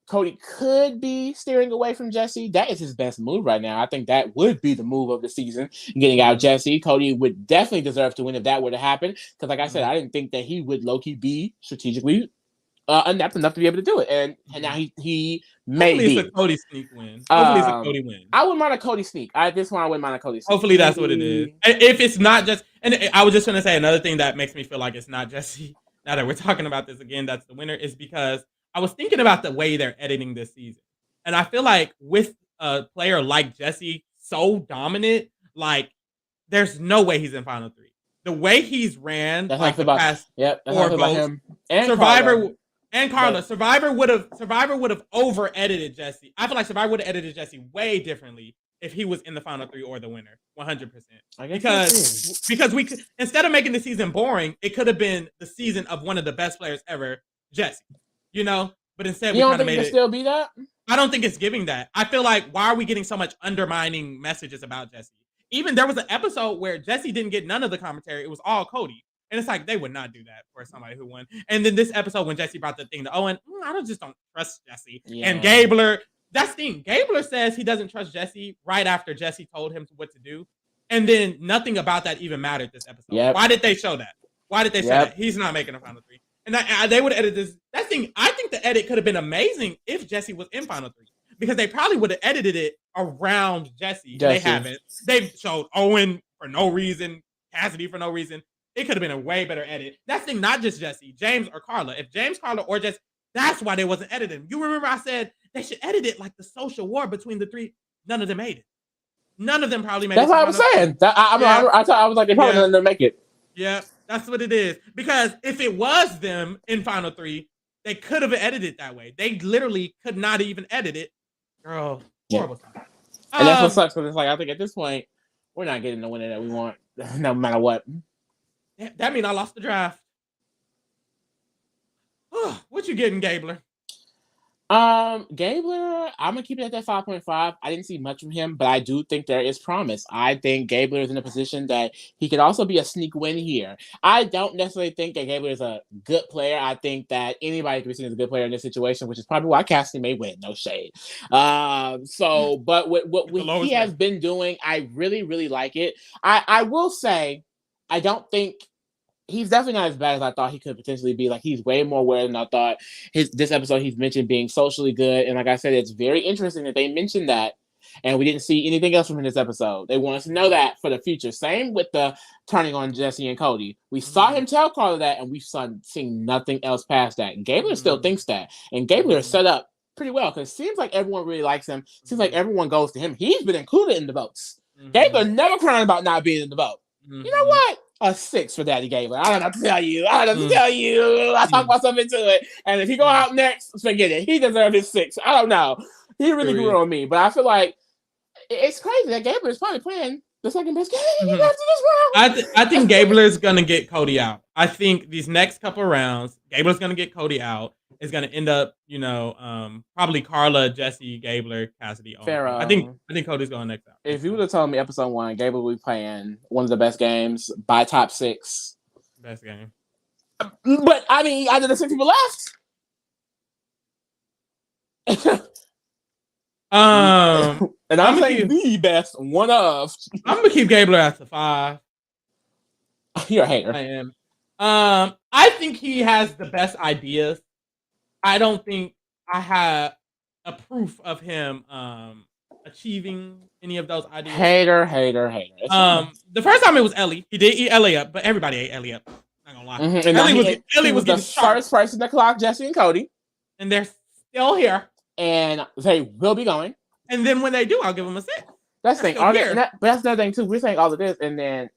S2: Cody could be steering away from Jesse. That is his best move right now. I think that would be the move of the season, getting out Jesse. Cody would definitely deserve to win if that were to happen. Because, like I said, I didn't think that he would low-key be strategically inept enough to be able to do it. And now he may
S1: Hopefully
S2: be.
S1: it's a Cody sneak win. Hopefully it's a Cody win.
S2: I wouldn't mind a Cody sneak. This one I wouldn't mind a Cody sneak.
S1: Hopefully that's what it is. If it's not just... And I was just going to say another thing that makes me feel like it's not Jesse. Now that we're talking about this again, that's the winner, is because I was thinking about the way they're editing this season. And I feel like with a player like Jesse, so dominant, like, there's no way he's in Final 3. The way he's ran like the past 4 votes, Survivor Carla. And Carla, Survivor would have over-edited Jesse. I feel like Survivor would have edited Jesse way differently if he was in the Final 3 or the winner, 100%. Because we could, instead of making the season boring, it could have been the season of one of the best players ever, Jesse. You know, but instead
S2: you don't think it can still be that?
S1: I don't think it's giving that. I feel like, why are we getting so much undermining messages about Jesse? Even there was an episode where Jesse didn't get none of the commentary. It was all Cody. And it's like, they would not do that for somebody who won. And then this episode when Jesse brought the thing to Owen, I just don't trust Jesse. Yeah. And Gabler, that's the thing. Gabler says he doesn't trust Jesse right after Jesse told him what to do. And then nothing about that even mattered this episode. Yep. Why did they show that? Why did they say that? He's not making a Final 3. And they would edit this. That thing, I think the edit could have been amazing if Jesse was in Final 3. Because they probably would have edited it around Jesse. They haven't. They've showed Owen for no reason, Cassidy for no reason. It could have been a way better edit. That thing, not just Jesse, James or Carla. If James, Carla, or Jesse, that's why they wasn't editing. You remember I said they should edit it like the social war between the 3. None of them made it. None of them probably made it.
S2: That's what I was saying. I was like, they probably didn't make it.
S1: Yeah, that's what it is. Because if it was them in Final 3, they could have edited it that way. They literally could not even edit it. Girl, horrible time.
S2: And that's what sucks, because it's like, I think at this point, we're not getting the winner that we want, no matter what.
S1: That means I lost the draft. What you getting, Gabler?
S2: Gabler, I'm gonna keep it at that 5.5. I didn't see much from him, but I do think there is promise. I think Gabler is in a position that he could also be a sneak win here. I don't necessarily think that Gabler is a good player. I think that anybody can be seen as a good player in this situation, which is probably why Cassidy may win. No shade. But what he has been doing, I really, really like it. I will say, I don't think he's definitely not as bad as I thought he could potentially be. Like, he's way more aware than I thought. This episode, he's mentioned being socially good. And like I said, it's very interesting that they mentioned that. And we didn't see anything else from him in this episode. They want us to know that for the future. Same with the turning on Jesse and Cody. We saw him tell Carla that, and we've seen nothing else past that. And Gabler still thinks that. And Gabler is set up pretty well, because it seems like everyone really likes him. Seems like everyone goes to him. He's been included in the votes. Gabler never crying about not being in the vote. You know what? A 6 for Daddy Gabler. I don't know what to tell you. I talk myself into it. And if he go out next, forget it. He deserves his 6. I don't know. He really grew on me. But I feel like it's crazy that Gabler is probably playing the second best game after this round.
S1: I think Gabler's going to get Cody out. I think these next couple rounds, Gabler's going to get Cody out. It's going to end up, probably Carla, Jesse, Gabler, Cassidy.
S2: Pharaoh.
S1: I think Cody's going next out.
S2: If you would have told me episode 1, Gabler would be playing one of the best games by top 6.
S1: Best game.
S2: But, I mean, out of the 6 people left. And I'm saying the best, one of.
S1: I'm going to keep Gabler at the 5.
S2: You're a hater.
S1: I am. I think he has the best ideas. I don't think I have a proof of him achieving any of those ideas.
S2: Hater.
S1: The first time it was Ellie. He did eat Ellie up, but everybody ate Ellie up. Not gonna lie. Ellie was the
S2: first person to clock Jesse and Cody.
S1: And they're still here.
S2: And they will be going.
S1: And then when they do, I'll give them a 6.
S2: That's the thing. But that's another thing too. We're saying all of this, and then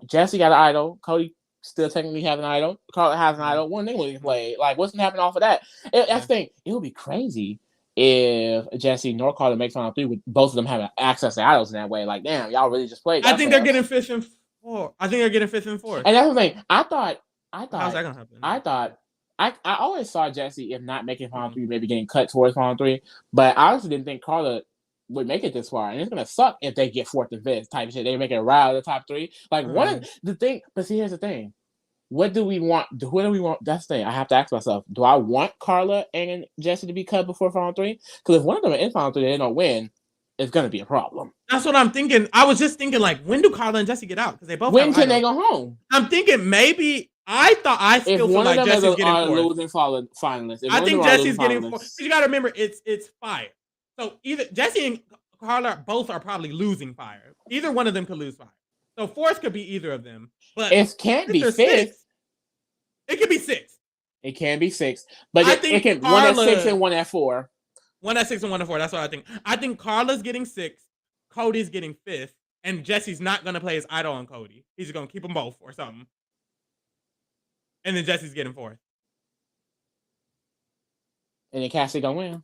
S2: Jesse got an idol. Cody still technically have an idol. Carla has an idol. One thing we play. Like, what's gonna happen off of that? That's the thing. It would be crazy if Jesse nor Carla makes Final 3 with both of them having access to idols in that way. Like, damn, y'all really just played.
S1: I think they're getting 5th and 4th. And that's the thing. I thought. How's that gonna happen?
S2: I thought I always saw Jesse, if not making Final Three, maybe getting cut towards Final Three. But I honestly didn't think Carla would make it this far, and it's gonna suck if they get 4th and 5th type of shit. They make it right out of the top 3. Like one of the thing. But see, here's the thing. What do we want? What do we want? That's the thing. I have to ask myself: do I want Carla and Jesse to be cut before Final Three? Because if one of them are in Final Three, they don't win. It's gonna be a problem.
S1: That's what I'm thinking. I was just thinking, like, when do Carla and Jesse get out? Because they both.
S2: When can they go home?
S1: I'm thinking maybe. I still feel like Jesse's getting 4th.
S2: Losing finalists.
S1: I think Jesse's getting 4th. You got to remember, it's fire. So either Jesse and Carla both are probably losing fire. Either one of them could lose fire. So 4th could be either of them. But
S2: it can't be 5th.
S1: It could be 6.
S2: It can be 6, but it can Carla, 1 at 6 and 1 at 4.
S1: 1 at 6 and 1 at 4. That's what I think. I think Carla's getting 6, Cody's getting 5th, and Jesse's not gonna play his idol on Cody. He's gonna keep them both or something. And then Jesse's getting 4th.
S2: And then Cassie gonna win.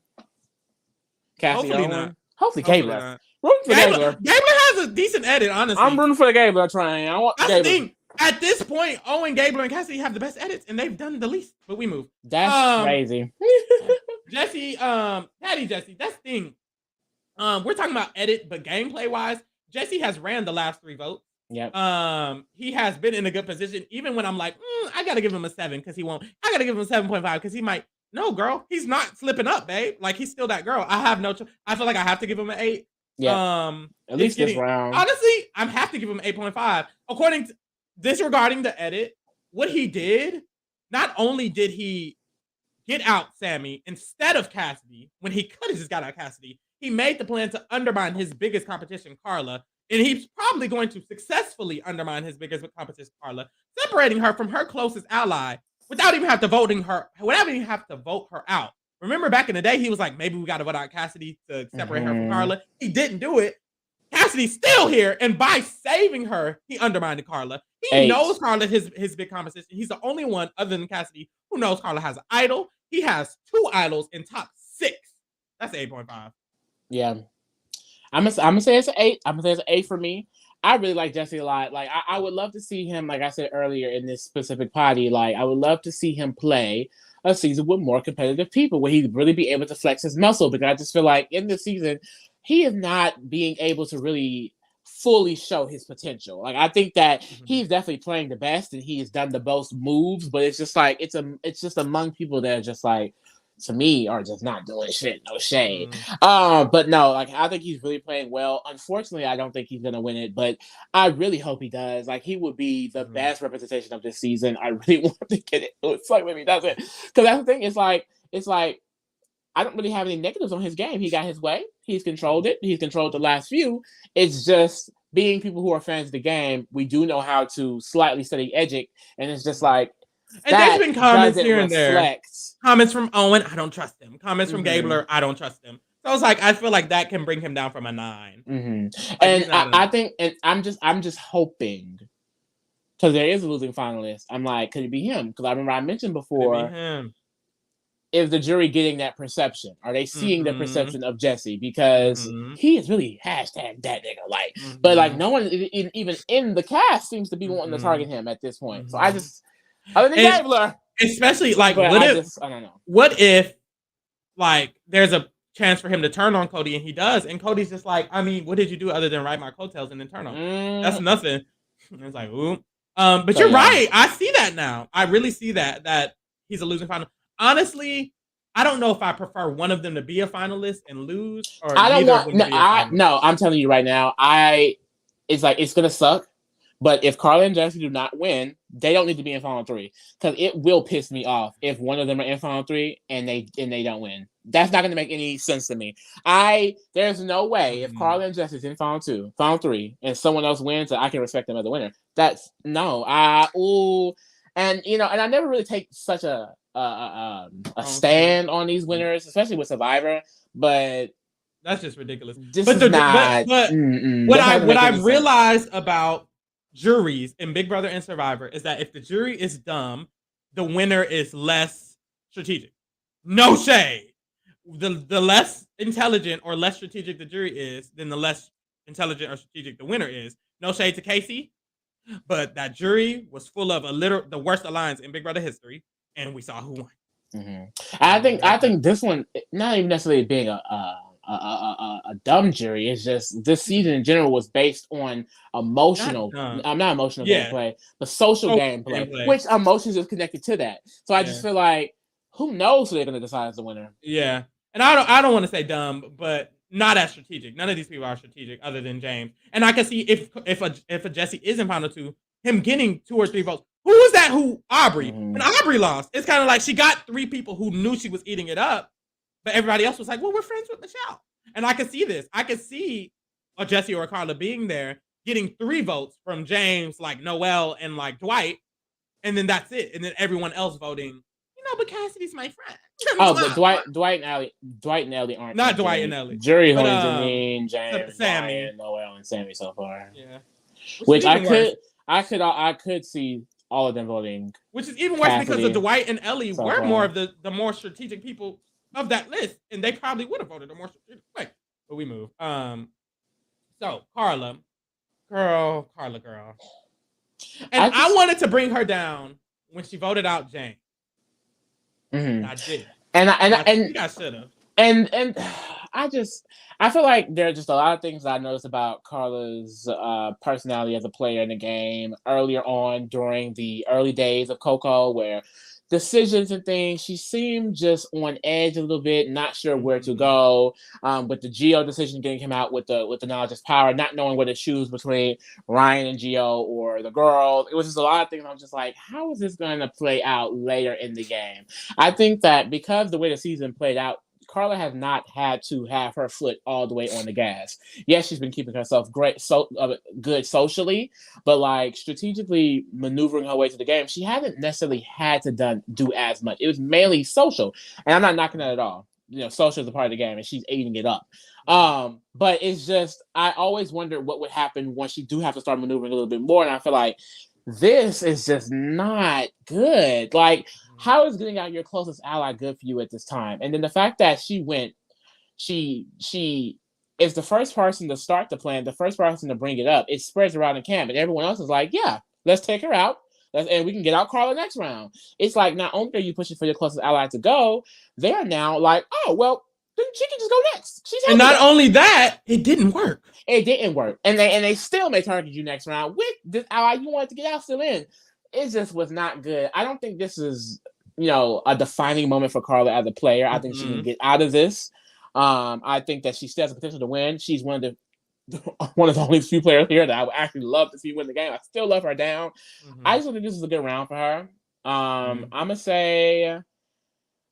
S2: Cassie
S1: Hopefully
S2: gonna
S1: not.
S2: win. Hopefully Gabler. Rooting for Gabler.
S1: Gabler has a decent edit, honestly.
S2: I'm rooting for the Gabler train. I want
S1: That's
S2: Gabler.
S1: The thing. At this point, Owen, Gabler, and Cassie have the best edits, and they've done the least. But we move.
S2: That's crazy.
S1: Jesse, Daddy Jesse, that's the thing. We're talking about edit, but gameplay wise, Jesse has ran the last 3 votes.
S2: Yep.
S1: He has been in a good position, even when I'm like, I gotta give him a 7 because he won't. I gotta give him a 7.5 because he might. No, girl, he's not slipping up, babe. Like he's still that girl. I have no. I feel like I have to give him an 8.
S2: Yeah. At least this round.
S1: Honestly, I have to give him 8.5 according to. Disregarding the edit, what he did, not only did he get out Sammy instead of Cassidy, when he could have just got out Cassidy, he made the plan to undermine his biggest competition, Carla, and he's probably going to successfully undermine his biggest competition, Carla, separating her from her closest ally without even have to vote her out. Remember back in the day, he was like, maybe we got to vote out Cassidy to separate her from Carla. He didn't do it. Cassidy's still here, and by saving her, he undermined Carla. He knows Carla his big competition. He's the only one other than Cassidy who knows Carla has an idol. He has 2 idols in top 6. That's 8.5.
S2: Yeah. I'm gonna say it's an 8. I'm gonna say it's an 8 for me. I really like Jesse a lot. Like I would love to see him, like I said earlier in this specific potty, like I would love to see him play a season with more competitive people where he'd really be able to flex his muscle, because I just feel like in this season he is not being able to really fully show his potential. Like I think that he's definitely playing the best and he has done the most moves, but it's just like it's just among people that are just like, to me, are just not doing shit. No shade. But no, like I think he's really playing well. Unfortunately, I don't think he's gonna win it, but I really hope he does. Like he would be the best representation of this season. I really want to get it. It's like maybe that's it. Because that's the thing. It's like I don't really have any negatives on his game. He got his way. He's controlled it. He's controlled the last few. It's just being people who are fans of the game, we do know how to slightly study edgic, and it's just like.
S1: And there's been comments here and there. Comments from Owen, I don't trust him. Comments from Gabler, I don't trust him. So it's like I feel like that can bring him down from a 9.
S2: Like, and I think, and I'm just hoping, because there is a losing finalist. I'm like, could it be him? Because I remember I mentioned before, is the jury getting that perception? Are they seeing the perception of Jesse? Because he is really hashtag that nigga. Like, but like no one even in the cast seems to be wanting to target him at this point. So I just. Other than Gabler.
S1: Especially like
S2: I don't know.
S1: What if like there's a chance for him to turn on Cody and he does, and Cody's just like, I mean, what did you do other than ride my coattails and then turn on? That's nothing. It's like, ooh. But you're right. I see that now. I really see that he's a losing final. Honestly, I don't know if I prefer one of them to be a finalist and lose, or
S2: I don't want no, I'm telling you right now, it's like it's gonna suck. But if Carla and Jesse do not win, they don't need to be in Final 3, because it will piss me off if one of them are in Final 3 and they don't win. That's not going to make any sense to me. There's no way if Carla and Jesse's in Final 3, and someone else wins, that I can respect them as a winner. That's no. And and I never really take such a stand on these winners, especially with Survivor. But
S1: that's just ridiculous.
S2: What
S1: I realized about juries in Big Brother and Survivor is that if the jury is dumb, the winner is less strategic. No shade. The less intelligent or less strategic the jury is, then the less intelligent or strategic the winner is. No shade to Casey, but that jury was full of the worst alliance in Big Brother history. and we saw who won.
S2: Mm-hmm. I think this one, not even necessarily being a dumb jury, it's just this season in general was based on emotional. I'm not emotional gameplay, but social gameplay, which emotions is connected to that. So I just feel like, who knows who they're going to decide as the winner?
S1: Yeah, and I don't want to say dumb, but not as strategic. None of these people are strategic, other than James. And I can see if a Jesse is in final two, him getting 2 or 3 votes. Who was that? Who Aubrey? When Aubrey lost, it's kind of like she got 3 people who knew she was eating it up, but everybody else was like, "Well, we're friends with Michelle." And I could see this. I could see a Jesse or a Carla being there, getting 3 votes from James, like Noel and like Dwight, and then that's it. And then everyone else voting. But Cassidy's my friend.
S2: Oh, but Dwight and Ellie aren't.
S1: Not Dwight and Ellie.
S2: Jury only Janine, James,
S1: Sammy,
S2: Ryan, Noel, and Sammy so far.
S1: Yeah.
S2: Which I could see all of them voting.
S1: Which is even worse Cassidy, because the Dwight and Ellie were more of the more strategic people of that list, and they probably would have voted a more strategic way. But we move. So Carla. And I wanted to bring her down when she voted out James.
S2: Mm-hmm.
S1: I did.
S2: And
S1: I should have.
S2: And I feel like there are just a lot of things I noticed about Carla's personality as a player in the game earlier on during the early days of Coco, where decisions and things, she seemed just on edge a little bit, not sure where to go. With the Geo decision getting him out with the knowledge is power, not knowing where to choose between Ryan and Geo or the girls. It was just a lot of things. I'm just like, how is this going to play out later in the game? I think that because the way the season played out, Carla has not had to have her foot all the way on the gas. Yes, she's been keeping herself good socially, but like strategically maneuvering her way to the game, she hasn't necessarily had to do as much. It was mainly social, and I'm not knocking that at all. Social is a part of the game, and she's eating it up. But it's just, I always wondered what would happen once she do have to start maneuvering a little bit more, and I feel like this is just not good. Like, how is getting out your closest ally good for you at this time? And then the fact that she is the first person to start the plan, the first person to bring it up. It spreads around the camp, and everyone else is like, yeah, let's take her out. And we can get out Carla next round. It's like, not only are you pushing for your closest ally to go, they're now like, oh, well, then she can just go next.
S1: And not only that, it didn't work.
S2: It didn't work. And they still may target you next round with this ally you wanted to get out still in. It just was not good. I don't think this is, a defining moment for Carla as a player. I think she can get out of this. I think that she still has the potential to win. She's one of the only few players here that I would actually love to see win the game. I still love her down. I just think this is a good round for her. I'm gonna say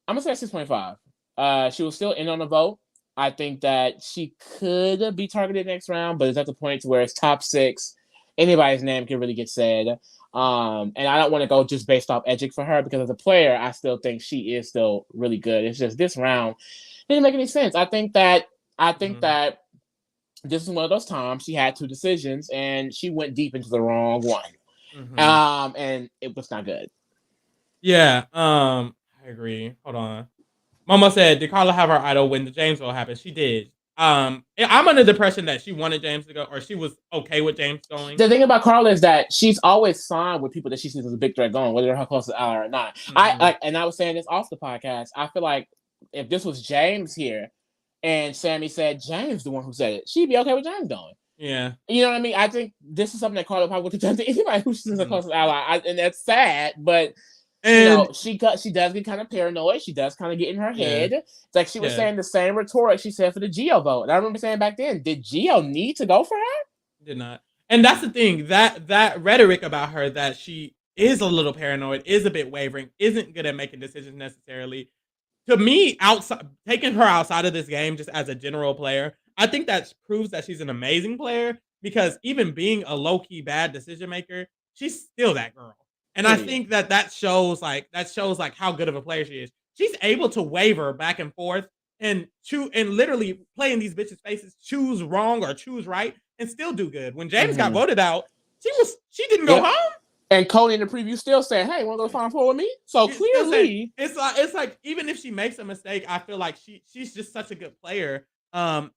S2: 6.5. She was still in on the vote. I think that she could be targeted next round, but it's at the point where it's top 6. Anybody's name can really get said. And I don't want to go just based off Edgic for her, because as a player, I still think she is still really good. It's just this round didn't make any sense. I think that this is one of those times she had 2 decisions and she went deep into the wrong one. And it was not good.
S1: Yeah, I agree. Hold on. Mama said, did Carla have her idol when the James vote happened? She did. I'm under the impression that she wanted James to go, or she was okay with James going.
S2: The thing about Carla is that she's always signed with people that she sees as a big threat going, whether they're her closest ally or not. And I was saying this off the podcast. I feel like if this was James here, and Sammy said James, the one who said it, she'd be okay with James going.
S1: Yeah,
S2: you know what I mean. I think this is something that Carla probably would have done to anybody who sees a closest ally, and that's sad, but. She does get kind of paranoid. She does kind of get in her head. It's like she was saying the same rhetoric she said for the Geo vote. And I remember saying back then, did Geo need to go for her?
S1: Did not. And that's the thing, that rhetoric about her, that she is a little paranoid, is a bit wavering, isn't good at making decisions necessarily. To me, taking her outside of this game just as a general player, I think that proves that she's an amazing player, because even being a low-key bad decision maker, she's still that girl. And I think that shows how good of a player she is. She's able to waver back and forth and literally play in these bitches' faces, choose wrong or choose right, and still do good. When James got voted out, she didn't go home.
S2: And Cody in the preview still saying, "Hey, want to go to Final Four with me?" So clearly,
S1: it's like even if she makes a mistake, I feel like she's just such a good player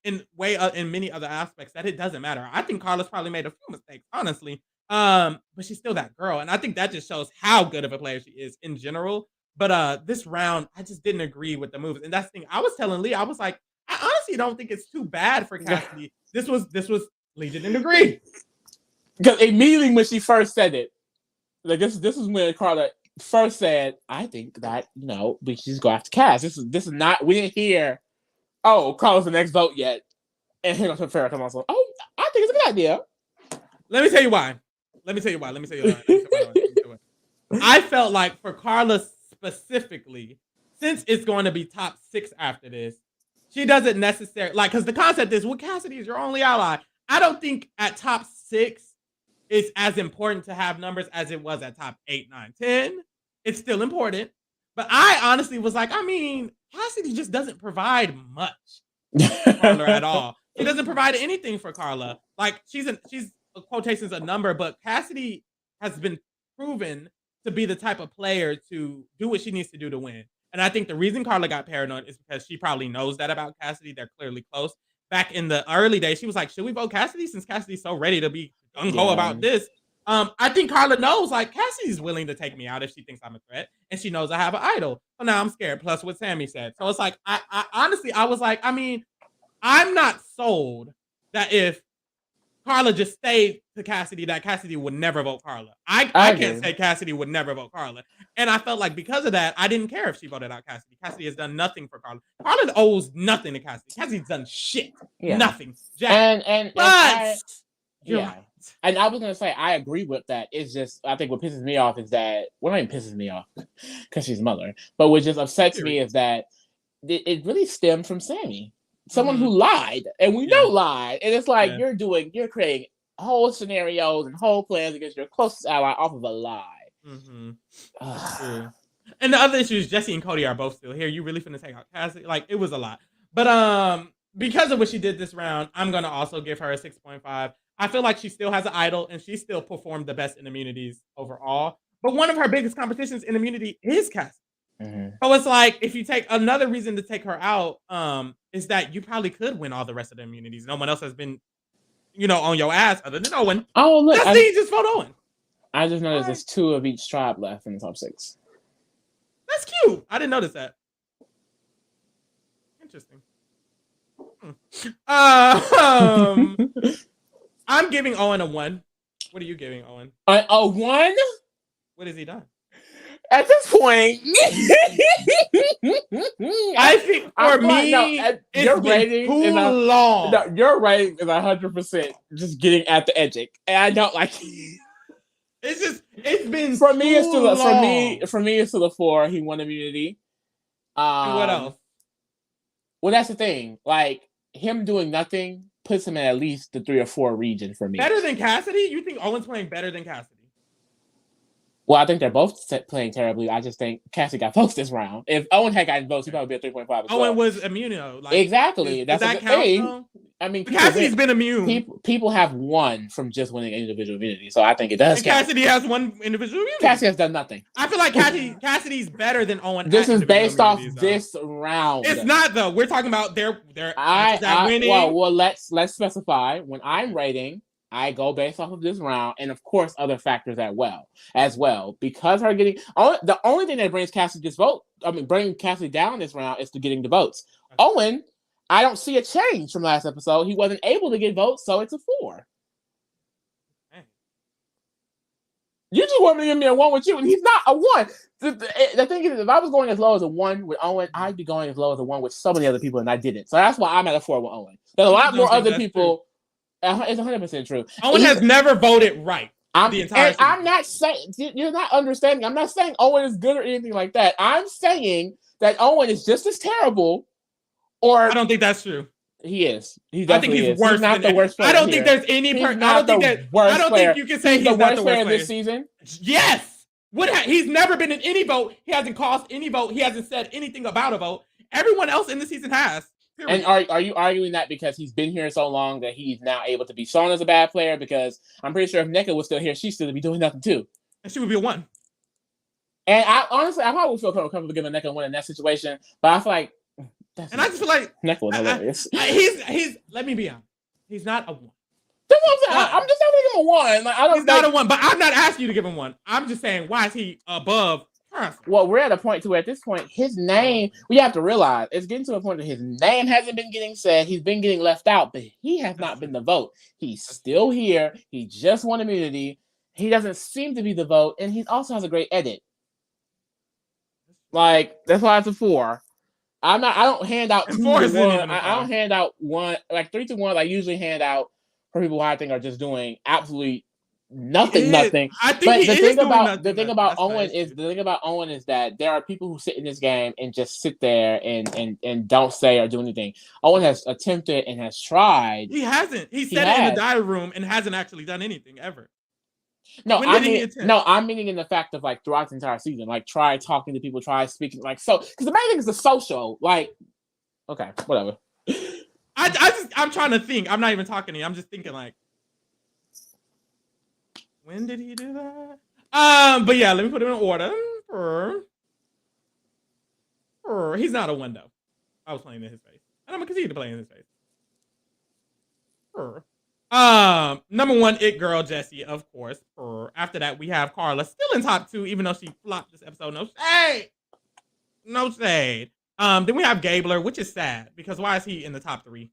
S1: in many other aspects that it doesn't matter. I think Carla's probably made a few mistakes, honestly. But she's still that girl, and I think that just shows how good of a player she is in general. But this round, I just didn't agree with the moves. And that's the thing. I was telling Lee, I was like, I honestly don't think it's too bad for Cassidy. This was Legion didn't agree.
S2: Because immediately when she first said it, like this is when Carla first said, I think that, we should just go after Cass. This is not, we didn't hear, Carla's the next vote yet. And him and Farrah come on, so, I think it's a good idea.
S1: Let me tell you why. I felt like for Carla specifically, since it's going to be top 6 after this, she doesn't necessarily, because the concept is, well, Cassidy is your only ally. I don't think at top 6, it's as important to have numbers as it was at top 8, 9, 10. It's still important. But I honestly was like, Cassidy just doesn't provide much for Carla at all. She doesn't provide anything for Carla. Like, she's quotations a number, but Cassidy has been proven to be the type of player to do what she needs to do to win. And I think the reason Carla got paranoid is because she probably knows that about Cassidy. They're clearly close. Back in the early days, she was like, should we vote Cassidy since Cassidy's so ready to be gung-ho about this? I think Carla knows, like, Cassidy's willing to take me out if she thinks I'm a threat. And she knows I have an idol. So now I'm scared. Plus what Sammy said. So it's like, I honestly, I was like, I'm not sold that if Carla just stayed to Cassidy, that Cassidy would never vote Carla. I can't say Cassidy would never vote Carla. And I felt like because of that, I didn't care if she voted out Cassidy. Cassidy has done nothing for Carla. Carla owes nothing to Cassidy. Cassidy's done shit. Yeah. Nothing. Jack. And
S2: I was gonna say I agree with that. It's just I think what pisses me off is that not even pisses me off because she's mother, but what just upsets me is that it really stemmed from Sammy. Someone who lied, and we know lied, and it's like you're creating whole scenarios and whole plans against your closest ally off of a lie.
S1: And the other issue is Jesse and Cody are both still here. You really finna take out Cassidy? Like, it was a lot. But because of what she did this round, I'm gonna also give her a 6.5. I feel like she still has an idol, and she still performed the best in immunities overall. But one of her biggest competitions in immunity is Cassidy. So it's like, if you take another reason to take her out, is that you probably could win all the rest of the immunities. No one else has been, on your ass other than Owen.
S2: Oh, look.
S1: Just vote Owen.
S2: I just noticed there's 2 of each tribe left in the top 6.
S1: That's cute. I didn't notice that. Interesting. I'm giving Owen a 1. What are you giving Owen?
S2: A 1?
S1: What has he done?
S2: At this point,
S1: I think for me, your rating is long.
S2: No, your rating is 100% just getting at the edging, and I don't like it.
S1: It's been
S2: for me. It's to for me. It's to the 4. He won immunity.
S1: And what else?
S2: Well, that's the thing. Like, him doing nothing puts him in at least the 3 or 4 region for me.
S1: Better than Cassidy? You think Owen's playing better than Cassidy?
S2: Well, I think they're both playing terribly. I just think Cassidy got votes this round. If Owen had gotten votes, he'd probably be a 3.5 as well.
S1: Owen was immune, though. Like,
S2: exactly.
S1: Does that count, though?
S2: I mean,
S1: Cassidy's been immune.
S2: People have won from just winning individual immunity, so I think it does count.
S1: Cassidy has won individual immunity.
S2: Cassidy has done nothing.
S1: I feel like Cassidy's better than Owen.
S2: This is based off this round.
S1: It's not, though. We're talking about their winning.
S2: Well, let's specify. When I'm rating, I go based off of this round, and of course other factors as well. Because her getting the only thing that brings Cassidy bringing Cassidy down this round is to getting the votes. Owen, I don't see a change from last episode. He wasn't able to get votes, so it's a 4. You just want me to give me a 1 with you, and he's not a 1. The thing is, if I was going as low as a 1 with Owen, I'd be going as low as a 1 with so many other people, and I didn't. So that's why I'm at a 4 with Owen. There's a lot more other people. It's 100% true.
S1: Owen has never voted right.
S2: I'm not saying you're not understanding. I'm not saying Owen is good or anything like that. I'm saying that Owen is just as terrible. Or
S1: I don't think that's true.
S2: He is.
S1: I think he's worse. He's not the worst player. I don't think there's any person. I don't think you can say he's not the worst player
S2: this season.
S1: Yes. He's never been in any vote. He hasn't cost any vote. He hasn't said anything about a vote. Everyone else in the season has.
S2: Period. And are you arguing that because he's been here so long that he's now able to be shown as a bad player? Because I'm pretty sure if NECA was still here, she'd still be doing nothing too.
S1: And she would be a 1.
S2: And I probably would feel comfortable giving NECA a 1 in that situation. But I feel like
S1: I just feel like
S2: NECA was hilarious.
S1: He's let me be honest. He's not a 1.
S2: That's what I'm saying. I'm just not giving him a 1. Like,
S1: he's not a 1, but I'm not asking you to give him 1. I'm just saying, why is he above
S2: Well, we're at a point to at this point, his name, we have to realize it's getting to a point that his name hasn't been getting said. He's been getting left out, but he has not been the vote. He's still here. He just won immunity. He doesn't seem to be the vote, and he also has a great edit. Like, that's why it's a 4. I don't hand out 2 to 1. I don't hand out 1, like 3 to 1. I usually hand out for people who I think are just doing absolutely nothing.
S1: I think
S2: the thing about Owen is that there are people who sit in this game and just sit there and don't say or do anything. Owen has attempted and has tried.
S1: He hasn't. He said it in the diary room and hasn't actually done anything ever.
S2: No, I'm meaning in the fact of like throughout the entire season, like try talking to people, try speaking, like so. Because the main thing is the social. Like, okay, whatever.
S1: I'm trying to think. I'm not even talking to you. I'm just thinking like, when did he do that? But yeah, let me put it in order. He's not a window. I was playing in his face, and I'm gonna continue to play in his face. Number 1, it girl Jessie, of course. After that, we have Carla, still in top 2, even though she flopped this episode. No shade. Then we have Gabler, which is sad because why is he in the top 3?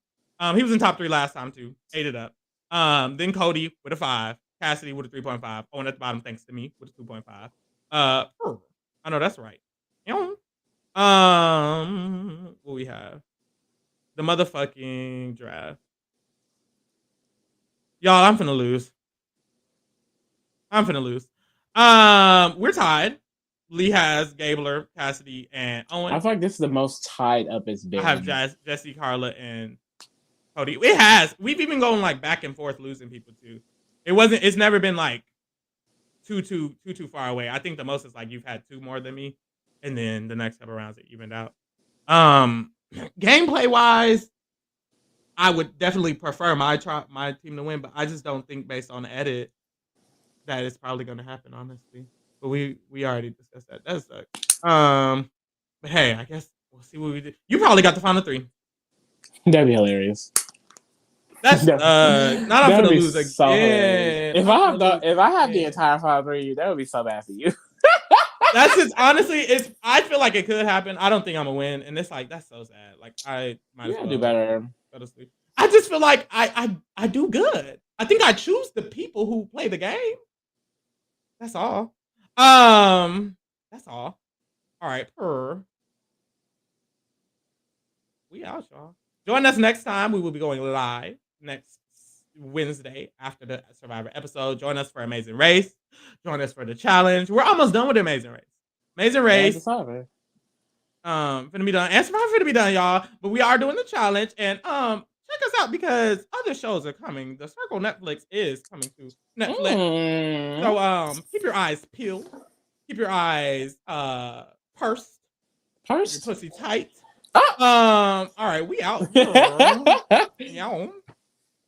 S1: He was in top 3 last time too. Ate it up. Then Cody with a 5, Cassidy with a 3.5. Owen at the bottom, thanks to me, with a 2.5. I know that's right. What we have? The motherfucking draft. Y'all, I'm finna lose. We're tied. Lee has Gabler, Cassidy, and Owen.
S2: I feel like this is the most tied up it's been.
S1: I have Jesse, Carla, and Cody. It has. We've even gone like back and forth losing people too. It's never been like too far away. I think the most is like you've had 2 more than me, and then the next couple rounds it evened out. Gameplay wise, I would definitely prefer my team to win, but I just don't think based on the edit that it's probably going to happen, honestly. But we already discussed that. That sucks. But hey, I guess we'll see what we do. You probably got the final 3.
S2: That'd be hilarious.
S1: That's not I'm gonna lose again.
S2: So if I have the entire final 3, that would be so bad for you.
S1: That's just honestly, I feel like it could happen. I don't think I'm gonna win, and it's like that's so sad. Like I might as well
S2: do better.
S1: I just feel like I do good. I think I choose the people who play the game. That's all. That's all. All right. We out, y'all. Join us next time. We will be going live next Wednesday after the Survivor episode. Join us for Amazing Race. Join us for the challenge. We're almost done with Amazing Race. Amazing Race. Finna be done. And Survivor finna be done, y'all. But we are doing the challenge. And check us out because other shows are coming. The Circle Netflix is coming to Netflix. So keep your eyes peeled. Keep your eyes pursed. Your pussy tight. All right, we out. Y'all.